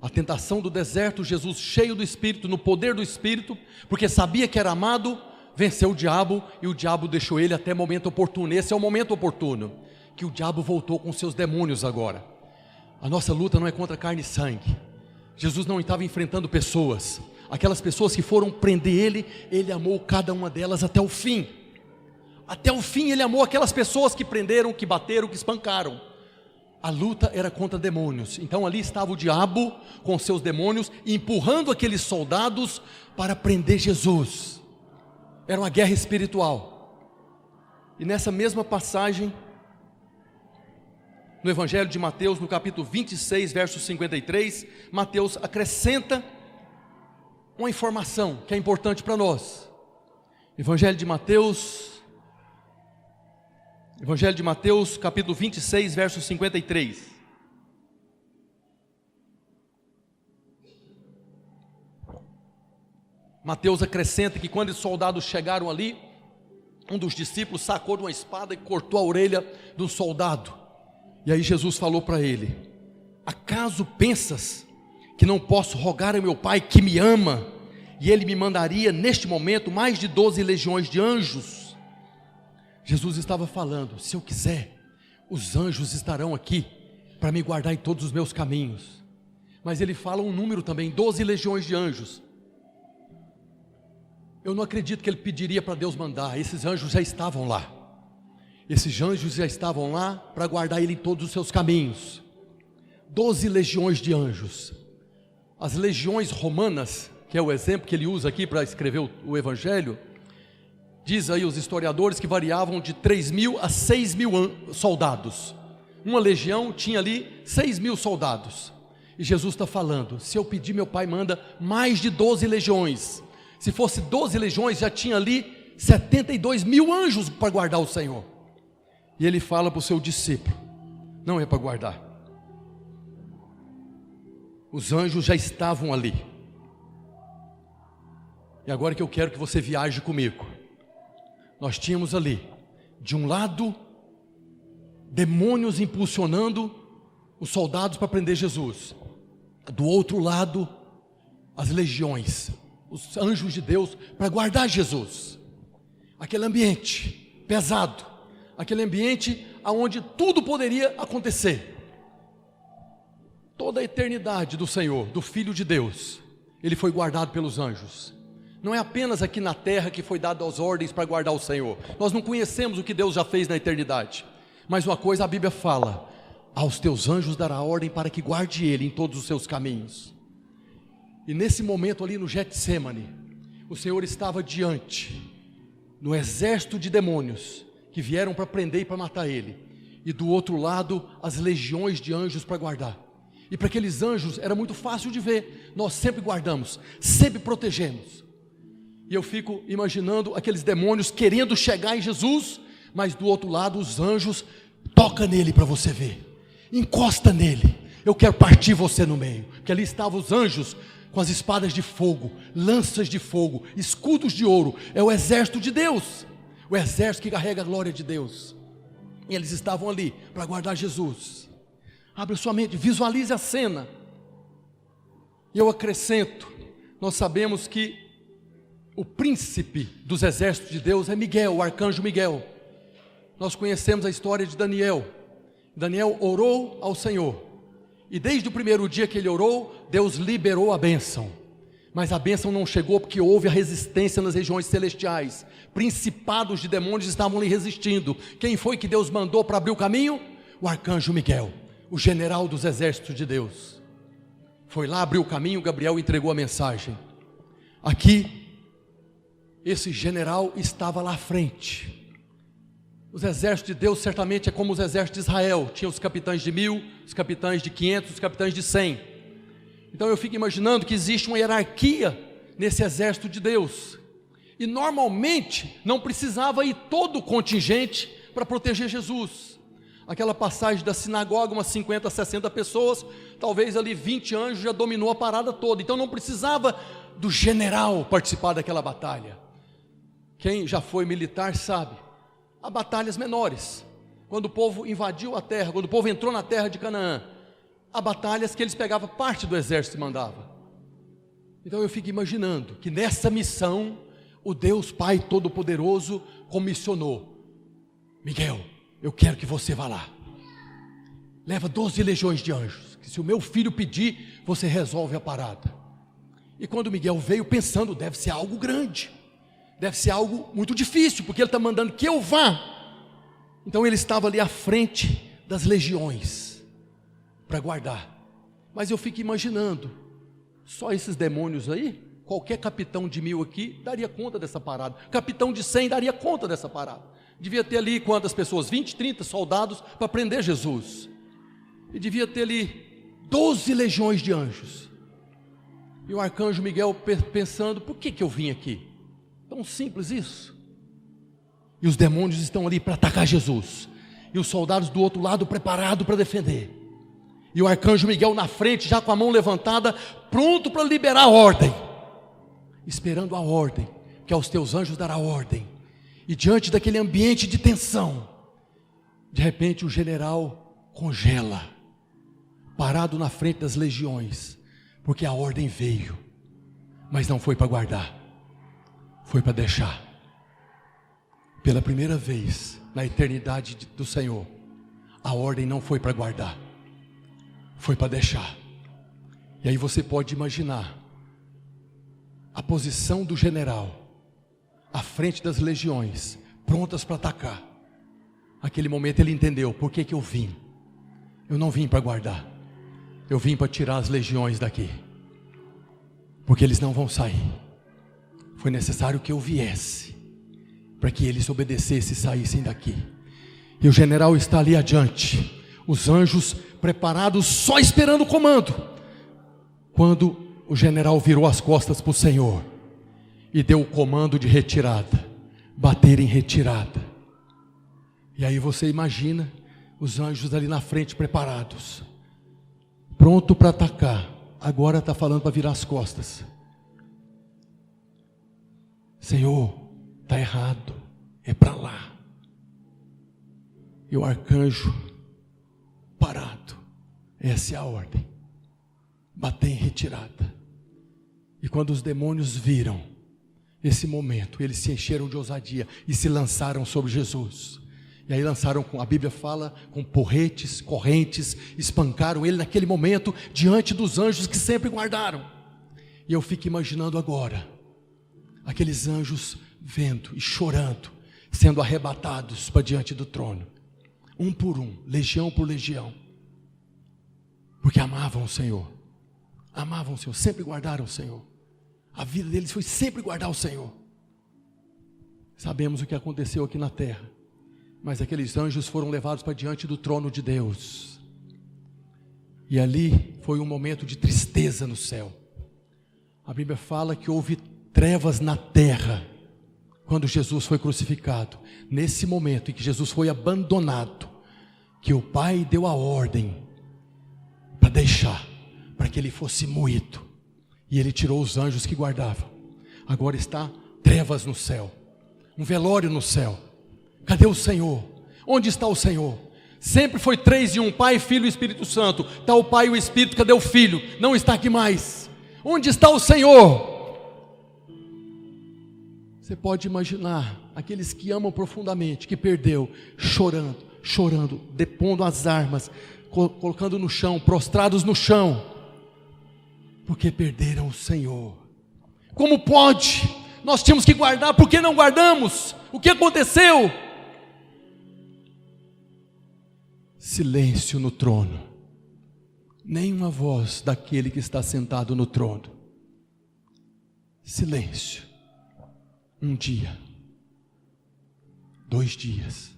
A: A tentação do deserto, Jesus cheio do Espírito, no poder do Espírito, porque sabia que era amado, venceu o diabo e o diabo deixou ele até momento oportuno. Esse é o momento oportuno, que o diabo voltou com seus demônios agora. A nossa luta não é contra carne e sangue. Jesus não estava enfrentando pessoas. Aquelas pessoas que foram prender ele, ele amou cada uma delas até o fim. Até o fim ele amou aquelas pessoas que prenderam, que bateram, que espancaram. A luta era contra demônios. Então ali estava o diabo com seus demônios, empurrando aqueles soldados para prender Jesus. Era uma guerra espiritual. E nessa mesma passagem, no Evangelho de Mateus, no capítulo 26, verso 53, Mateus acrescenta uma informação que é importante para nós. Evangelho de Mateus, capítulo 26, verso 53. Mateus acrescenta que quando os soldados chegaram ali, um dos discípulos sacou de uma espada e cortou a orelha de um soldado. E aí Jesus falou para ele: acaso pensas que não posso rogar ao meu Pai que me ama, e Ele me mandaria neste momento mais de 12 legiões de anjos? Jesus estava falando: se eu quiser, os anjos estarão aqui para me guardar em todos os meus caminhos. Mas ele fala um número também, 12 legiões de anjos. Eu não acredito que ele pediria para Deus mandar. Esses anjos já estavam lá. Esses anjos já estavam lá para guardar ele em todos os seus caminhos. 12 legiões de anjos. As legiões romanas, que é o exemplo que ele usa aqui para escrever o Evangelho, diz aí os historiadores que variavam de 3.000 a 6.000 soldados. Uma legião tinha ali 6.000 soldados. E Jesus está falando: se eu pedir, meu Pai manda mais de 12 legiões. Se fosse 12 legiões, já tinha ali 72.000 anjos para guardar o Senhor. E ele fala para o seu discípulo: não é para guardar. Os anjos já estavam ali. E agora que eu quero que você viaje comigo. Nós tínhamos ali, de um lado, demônios impulsionando os soldados para prender Jesus. Do outro lado, as legiões, os anjos de Deus para guardar Jesus. Aquele ambiente pesado, aquele ambiente onde tudo poderia acontecer. Toda a eternidade do Senhor, do Filho de Deus, ele foi guardado pelos anjos. Não é apenas aqui na terra que foi dado as ordens para guardar o Senhor. Nós não conhecemos o que Deus já fez na eternidade. Mas uma coisa a Bíblia fala: aos teus anjos dará ordem para que guarde ele em todos os seus caminhos. E nesse momento ali no Getsêmani, o Senhor estava diante no exército de demônios que vieram para prender e para matar ele, e do outro lado as legiões de anjos para guardar. E para aqueles anjos era muito fácil de ver: nós sempre guardamos, sempre protegemos. E eu fico imaginando aqueles demônios querendo chegar em Jesus, mas do outro lado os anjos: toca nele para você ver, encosta nele, eu quero partir você no meio. Porque ali estavam os anjos com as espadas de fogo, lanças de fogo, escudos de ouro. É o exército de Deus, o exército que carrega a glória de Deus. E eles estavam ali para guardar Jesus. Abra sua mente, visualize a cena. E eu acrescento: nós sabemos que o príncipe dos exércitos de Deus é Miguel, o arcanjo Miguel. Nós conhecemos a história de Daniel. Daniel orou ao Senhor, e desde o primeiro dia que ele orou, Deus liberou a bênção. Mas a bênção não chegou porque houve a resistência nas regiões celestiais. Principados de demônios estavam lhe resistindo. Quem foi que Deus mandou para abrir o caminho? O arcanjo Miguel, o general dos exércitos de Deus. Foi lá, abriu o caminho, Gabriel entregou a mensagem. Aqui, esse general estava lá à frente. Os exércitos de Deus certamente é como os exércitos de Israel. Tinha os capitães de 1000, os capitães de 500, os capitães de 100. Então eu fico imaginando que existe uma hierarquia nesse exército de Deus. E normalmente não precisava ir todo o contingente para proteger Jesus. Aquela passagem da sinagoga, umas 50, 60 pessoas, talvez ali 20 anjos já dominou a parada toda. Então não precisava do general participar daquela batalha. Quem já foi militar sabe, há batalhas menores. Quando o povo invadiu a terra, quando o povo entrou na terra de Canaã, há batalhas que eles pegavam parte do exército e mandavam. Então eu fico imaginando que nessa missão, o Deus Pai Todo-Poderoso comissionou: Miguel, eu quero que você vá lá. Leva 12 legiões de anjos, que se o meu filho pedir, você resolve a parada. E quando Miguel veio pensando, deve ser algo grande, deve ser algo muito difícil, porque ele está mandando que eu vá. Então ele estava ali à frente das legiões, para guardar. Mas eu fico imaginando, só esses demônios aí, qualquer capitão de 1000 aqui, daria conta dessa parada. Capitão de 100 daria conta dessa parada. Devia ter ali quantas pessoas? 20, 30 soldados para prender Jesus. E devia ter ali 12 legiões de anjos. E o arcanjo Miguel pensando: por que eu vim aqui? Tão simples isso. E os demônios estão ali para atacar Jesus, e os soldados do outro lado preparados para defender. E o arcanjo Miguel na frente, já com a mão levantada, pronto para liberar a ordem, esperando a ordem, que aos teus anjos dará ordem. E diante daquele ambiente de tensão, de repente o general congela, parado na frente das legiões, porque a ordem veio, mas não foi para guardar, foi para deixar. Pela primeira vez na eternidade do Senhor, a ordem não foi para guardar, foi para deixar. E aí você pode imaginar a posição do general à frente das legiões, prontas para atacar. Naquele momento ele entendeu: por que eu vim? Eu não vim para guardar, eu vim para tirar as legiões daqui, porque eles não vão sair. Foi necessário que eu viesse, para que eles obedecessem e saíssem daqui. E o general está ali adiante, os anjos preparados, só esperando o comando. Quando o general virou as costas para o Senhor e deu o comando de retirada, bater em retirada. E aí você imagina os anjos ali na frente preparados, pronto para atacar. Agora está falando para virar as costas. Senhor, está errado, é para lá. E o arcanjo parado, essa é a ordem, bater em retirada. E quando os demônios viram esse momento, eles se encheram de ousadia e se lançaram sobre Jesus. E aí lançaram, a Bíblia fala, com porretes, correntes, espancaram ele naquele momento, diante dos anjos que sempre guardaram. E eu fico imaginando agora, aqueles anjos vendo e chorando, sendo arrebatados para diante do trono, um por um, legião por legião, porque amavam o Senhor, sempre guardaram o Senhor, a vida deles foi sempre guardar o Senhor. Sabemos o que aconteceu aqui na terra, mas aqueles anjos foram levados para diante do trono de Deus, e ali foi um momento de tristeza no céu. A Bíblia fala que houve trevas na terra, quando Jesus foi crucificado. Nesse momento em que Jesus foi abandonado, que o Pai deu a ordem para deixar, para que ele fosse moído, e ele tirou os anjos que guardavam. Agora está trevas no céu, um velório no céu. Cadê o Senhor? Onde está o Senhor? Sempre foi 3 em 1, Pai, Filho e Espírito Santo. Está o Pai e o Espírito, cadê o Filho? Não está aqui mais. Onde está o Senhor? Você pode imaginar aqueles que amam profundamente, que perdeu, chorando, depondo as armas, colocando no chão, prostrados no chão, porque perderam o Senhor. Como pode? Nós tínhamos que guardar, por que não guardamos? O que aconteceu? Silêncio no trono, nenhuma voz daquele que está sentado no trono. Silêncio. 1 dia, 2 dias,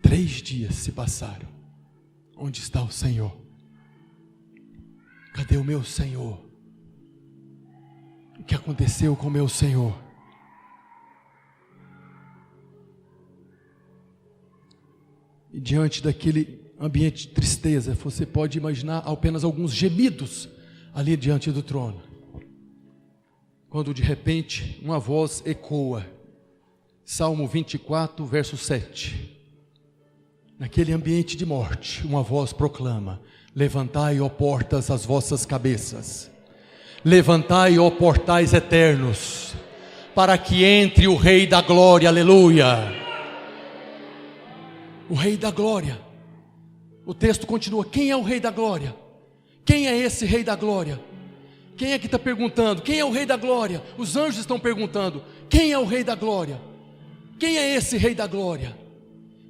A: 3 dias se passaram. Onde está o Senhor? Cadê o meu Senhor? O que aconteceu com o meu Senhor? E diante daquele ambiente de tristeza, você pode imaginar apenas alguns gemidos ali diante do trono, quando de repente uma voz ecoa, Salmo 24, verso 7, naquele ambiente de morte, uma voz proclama: levantai, ó portas, as vossas cabeças, levantai, ó portais eternos, para que entre o Rei da Glória. Aleluia! O Rei da Glória. O texto continua: quem é o Rei da Glória? Quem é esse Rei da Glória? Quem é que está perguntando? Quem é o Rei da Glória? Os anjos estão perguntando: quem é o Rei da Glória? Quem é esse Rei da Glória?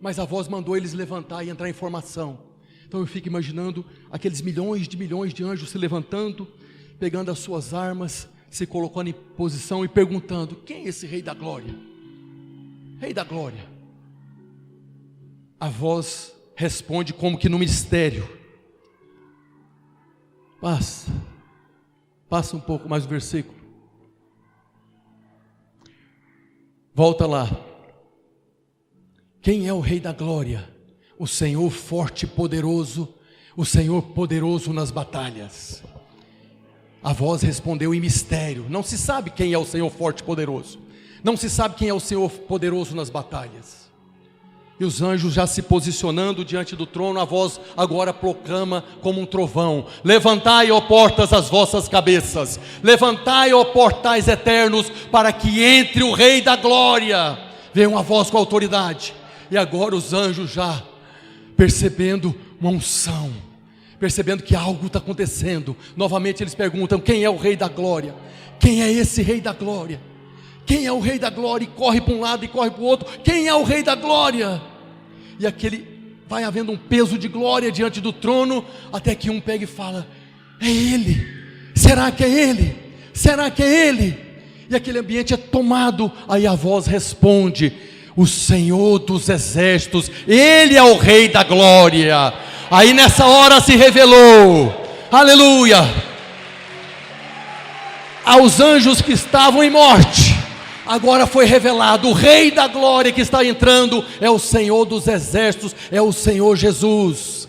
A: Mas a voz mandou eles levantar e entrar em formação. Então eu fico imaginando aqueles milhões de anjos se levantando, pegando as suas armas, se colocando em posição e perguntando: quem é esse Rei da Glória? Rei da Glória. A voz responde como que no mistério. Passa um pouco mais o versículo. Volta lá. Quem é o Rei da Glória? O Senhor forte e poderoso, o Senhor poderoso nas batalhas. A voz respondeu em mistério. Não se sabe quem é o Senhor forte e poderoso. Não se sabe quem é o Senhor poderoso nas batalhas. E os anjos já se posicionando diante do trono, a voz agora proclama como um trovão: levantai, ó portas, as vossas cabeças, levantai, ó portais eternos, para que entre o Rei da Glória. Veio uma voz com autoridade, e agora os anjos já percebendo uma unção, percebendo que algo está acontecendo. Novamente eles perguntam: quem é o Rei da Glória? Quem é esse Rei da Glória? Quem é o Rei da Glória? E corre para um lado e corre para o outro. Quem é o Rei da Glória? E aquele vai havendo um peso de glória diante do trono, até que um pega e fala: é Ele. Será que é Ele? Será que é Ele? E aquele ambiente é tomado. Aí a voz responde: o Senhor dos Exércitos, Ele é o Rei da Glória. Aí nessa hora se revelou, aleluia, aos anjos que estavam em morte. Agora foi revelado: o Rei da Glória que está entrando é o Senhor dos Exércitos, é o Senhor Jesus.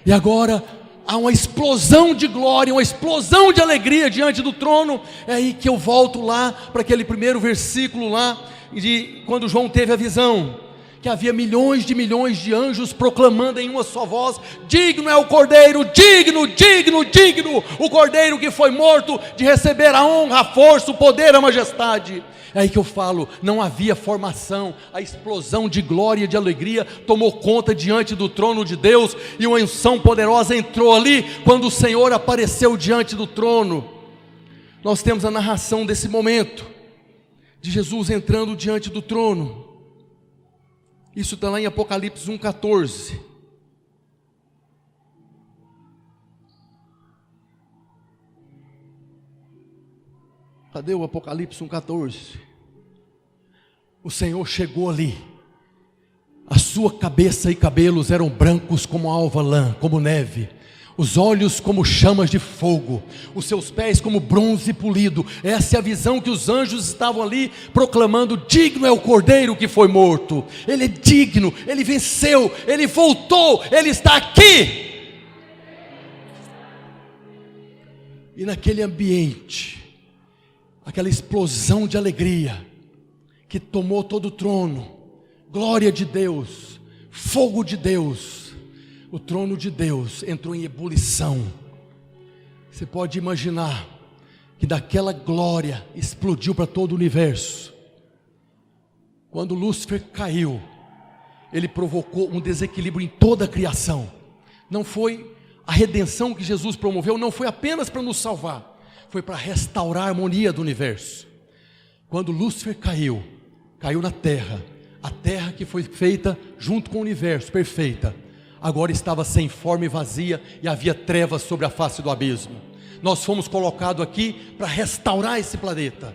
A: E agora há uma explosão de glória, uma explosão de alegria diante do trono. É aí que eu volto lá para aquele primeiro versículo lá, de quando João teve a visão, que havia milhões de anjos proclamando em uma só voz: digno é o Cordeiro, digno, o Cordeiro que foi morto, de receber a honra, a força, o poder, a majestade. É aí que eu falo: não havia formação, a explosão de glória e de alegria tomou conta diante do trono de Deus, e uma unção poderosa entrou ali, quando o Senhor apareceu diante do trono. Nós temos a narração desse momento, de Jesus entrando diante do trono. Isso está lá em Apocalipse 1,14. Cadê o Apocalipse 1,14? O Senhor chegou ali. A sua cabeça e cabelos eram brancos como alva lã, como neve. Os olhos como chamas de fogo, os seus pés como bronze polido. Essa é a visão que os anjos estavam ali proclamando: digno é o Cordeiro que foi morto. Ele é digno, ele venceu, ele voltou, ele está aqui. E naquele ambiente, aquela explosão de alegria que tomou todo o trono, glória de Deus, fogo de Deus, o trono de Deus entrou em ebulição. Você pode imaginar que daquela glória explodiu para todo o universo. Quando Lúcifer caiu, ele provocou um desequilíbrio em toda a criação. Não foi a redenção que Jesus promoveu, não foi apenas para nos salvar, foi para restaurar a harmonia do universo. Quando Lúcifer caiu, caiu na terra, a terra que foi feita junto com o universo, perfeita, agora estava sem forma e vazia, e havia trevas sobre a face do abismo. Nós fomos colocados aqui para restaurar esse planeta.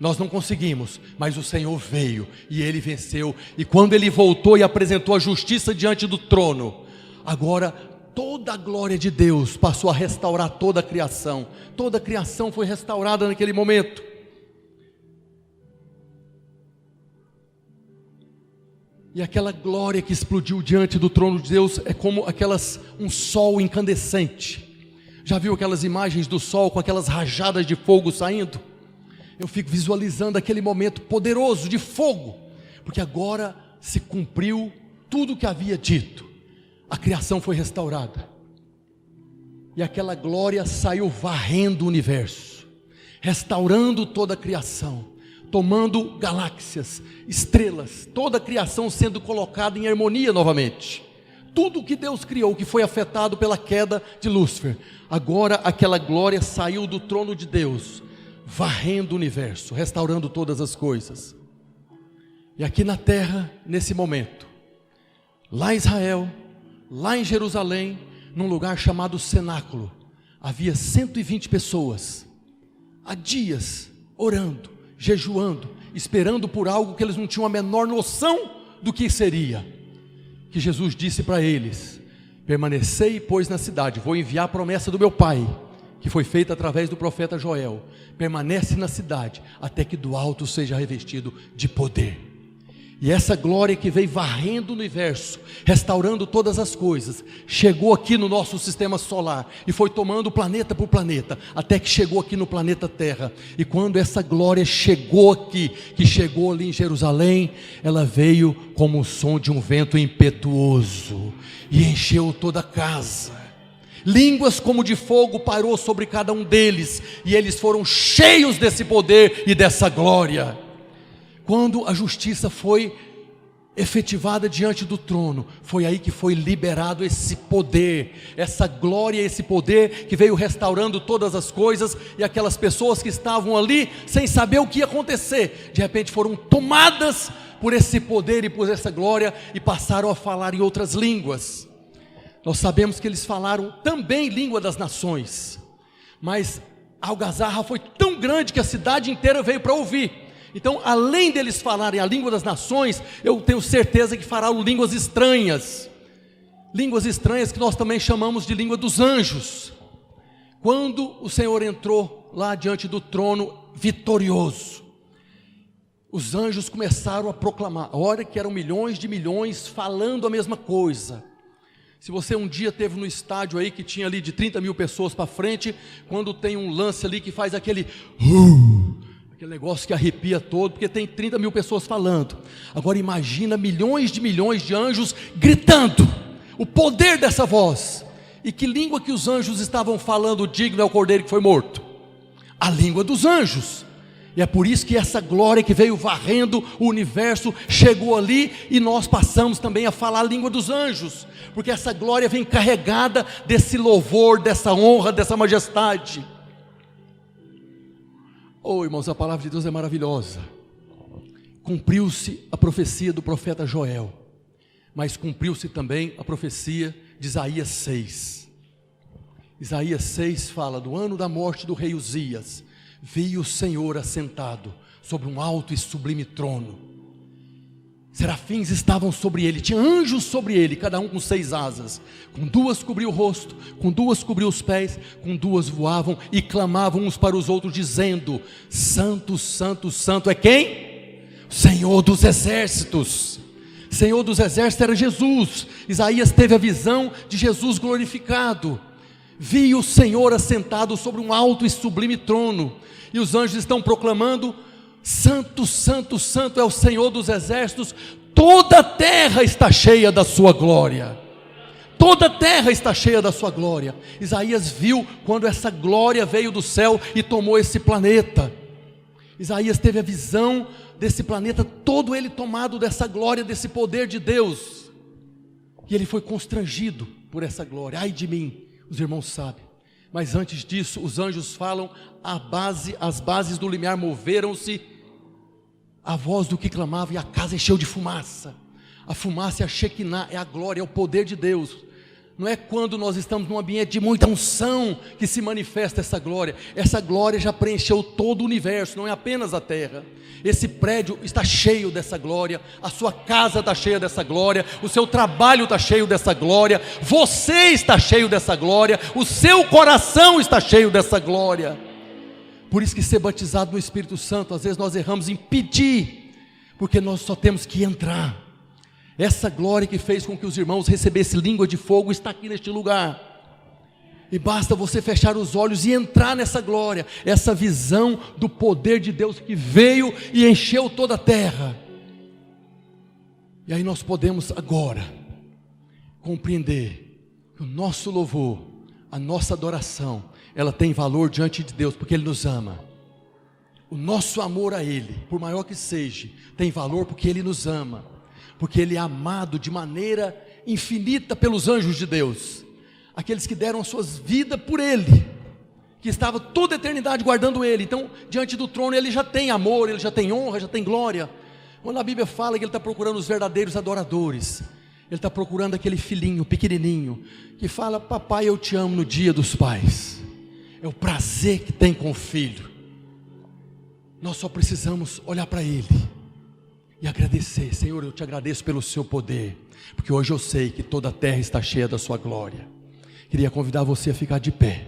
A: Nós não conseguimos, mas o Senhor veio e Ele venceu. E quando Ele voltou e apresentou a justiça diante do trono, agora toda a glória de Deus passou a restaurar toda a criação. Toda a criação foi restaurada naquele momento. E aquela glória que explodiu diante do trono de Deus é como um sol incandescente. Já viu aquelas imagens do sol com aquelas rajadas de fogo saindo? Eu fico visualizando aquele momento poderoso de fogo, porque agora se cumpriu tudo o que havia dito. A criação foi restaurada. E aquela glória saiu varrendo o universo, restaurando toda a criação, tomando galáxias, estrelas, toda a criação sendo colocada em harmonia novamente. Tudo que Deus criou, que foi afetado pela queda de Lúcifer, agora aquela glória saiu do trono de Deus, varrendo o universo, restaurando todas as coisas. E aqui na terra, nesse momento, lá em Israel, lá em Jerusalém, num lugar chamado Cenáculo, havia 120 pessoas, há dias, orando, jejuando, esperando por algo que eles não tinham a menor noção do que seria. Que Jesus disse para eles: permanecei, pois, na cidade, vou enviar a promessa do meu Pai, que foi feita através do profeta Joel. Permanece na cidade, até que do alto seja revestido de poder. E essa glória que veio varrendo o universo, restaurando todas as coisas, chegou aqui no nosso sistema solar, e foi tomando planeta por planeta, até que chegou aqui no planeta Terra. E quando essa glória chegou aqui, que chegou ali em Jerusalém, ela veio como o som de um vento impetuoso, e encheu toda a casa. Línguas como de fogo parou sobre cada um deles, e eles foram cheios desse poder e dessa glória. Quando a justiça foi efetivada diante do trono, foi aí que foi liberado esse poder, essa glória, esse poder que veio restaurando todas as coisas. E aquelas pessoas que estavam ali sem saber o que ia acontecer, de repente foram tomadas por esse poder e por essa glória, e passaram a falar em outras línguas. Nós sabemos que eles falaram também língua das nações, mas a algazarra foi tão grande que a cidade inteira veio para ouvir. Então, além deles falarem a língua das nações, eu tenho certeza que falaram línguas estranhas que nós também chamamos de língua dos anjos. Quando o Senhor entrou lá diante do trono vitorioso, os anjos começaram a proclamar. Olha que eram milhões de milhões falando a mesma coisa. Se você um dia esteve no estádio aí que tinha ali de 30 mil pessoas para frente, quando tem um lance ali que faz aquele negócio que arrepia todo, porque tem 30 mil pessoas falando. Agora imagina milhões de anjos gritando, o poder dessa voz. E que língua que os anjos estavam falando? Digno é o Cordeiro que foi morto. A língua dos anjos. E é por isso que essa glória que veio varrendo o universo chegou ali, e nós passamos também a falar a língua dos anjos, porque essa glória vem carregada desse louvor, dessa honra, dessa majestade. Oh, irmãos, a palavra de Deus é maravilhosa. cumpriu-se a profecia do profeta Joel, mas cumpriu-se também a profecia de Isaías 6. Isaías 6 fala: do ano da morte do rei Uzias, vi o Senhor assentado sobre um alto e sublime trono. Serafins estavam sobre ele, tinha anjos sobre ele, cada um com 6 asas. Com 2 cobriu o rosto, com 2 cobriu os pés, com 2 voavam e clamavam uns para os outros, dizendo: Santo, Santo, Santo é quem? O Senhor dos exércitos. Senhor dos exércitos era Jesus. Isaías teve a visão de Jesus glorificado. Vi o Senhor assentado sobre um alto e sublime trono, e os anjos estão proclamando: Santo, Santo, Santo é o Senhor dos exércitos, toda a terra está cheia da sua glória. Toda a terra está cheia da sua glória. Isaías viu quando essa glória veio do céu e tomou esse planeta. Isaías teve a visão desse planeta, todo ele tomado dessa glória, desse poder de Deus. E ele foi constrangido por essa glória. Ai de mim, os irmãos sabem. Mas antes disso, os anjos falam, as bases do limiar moveram-se, a voz do que clamava, e a casa encheu de fumaça. A fumaça é a Shekinah, é a glória, é o poder de Deus. Não é quando nós estamos num ambiente de muita unção que se manifesta essa glória. Essa glória já preencheu todo o universo, não é apenas a terra. Esse prédio está cheio dessa glória, a sua casa está cheia dessa glória, o seu trabalho está cheio dessa glória, você está cheio dessa glória, o seu coração está cheio dessa glória. Por isso que ser batizado no Espírito Santo, às vezes nós erramos em pedir, porque nós só temos que entrar. Essa glória que fez com que os irmãos recebessem língua de fogo está aqui neste lugar. E basta você fechar os olhos e entrar nessa glória, essa visão do poder de Deus que veio e encheu toda a terra. E aí nós podemos agora compreender que o nosso louvor, a nossa adoração, ela tem valor diante de Deus, porque Ele nos ama. O nosso amor a Ele, por maior que seja, tem valor porque Ele nos ama, porque Ele é amado de maneira infinita pelos anjos de Deus, aqueles que deram as suas vidas por Ele, que estava toda a eternidade guardando Ele. Então diante do trono Ele já tem amor, Ele já tem honra, já tem glória. Quando a Bíblia fala que Ele está procurando os verdadeiros adoradores, Ele está procurando aquele filhinho pequenininho, que fala: papai, eu te amo, no dia dos pais. É o prazer que tem com o filho. Nós só precisamos olhar para Ele e agradecer: Senhor, eu te agradeço pelo seu poder, porque hoje eu sei que toda a terra está cheia da sua glória. Queria convidar você a ficar de pé.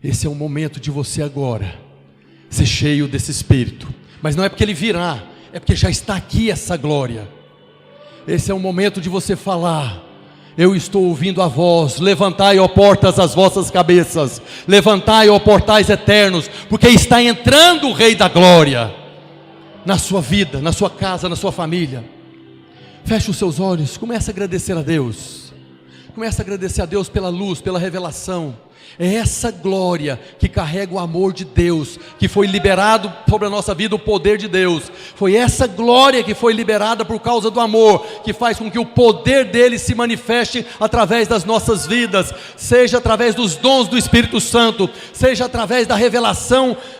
A: Esse é o momento de você agora ser cheio desse Espírito, mas não é porque Ele virá, é porque já está aqui essa glória. Esse é o momento de você falar: eu estou ouvindo a voz, levantai, ó portas, as vossas cabeças, levantai, ó portais eternos, porque está entrando o Rei da Glória na sua vida, na sua casa, na sua família. Feche os seus olhos, comece a agradecer a Deus. Comece a agradecer a Deus pela luz, pela revelação. É essa glória que carrega o amor de Deus, que foi liberado sobre a nossa vida, o poder de Deus. Foi essa glória que foi liberada por causa do amor, que faz com que o poder dele se manifeste através das nossas vidas, seja através dos dons do Espírito Santo, seja através da revelação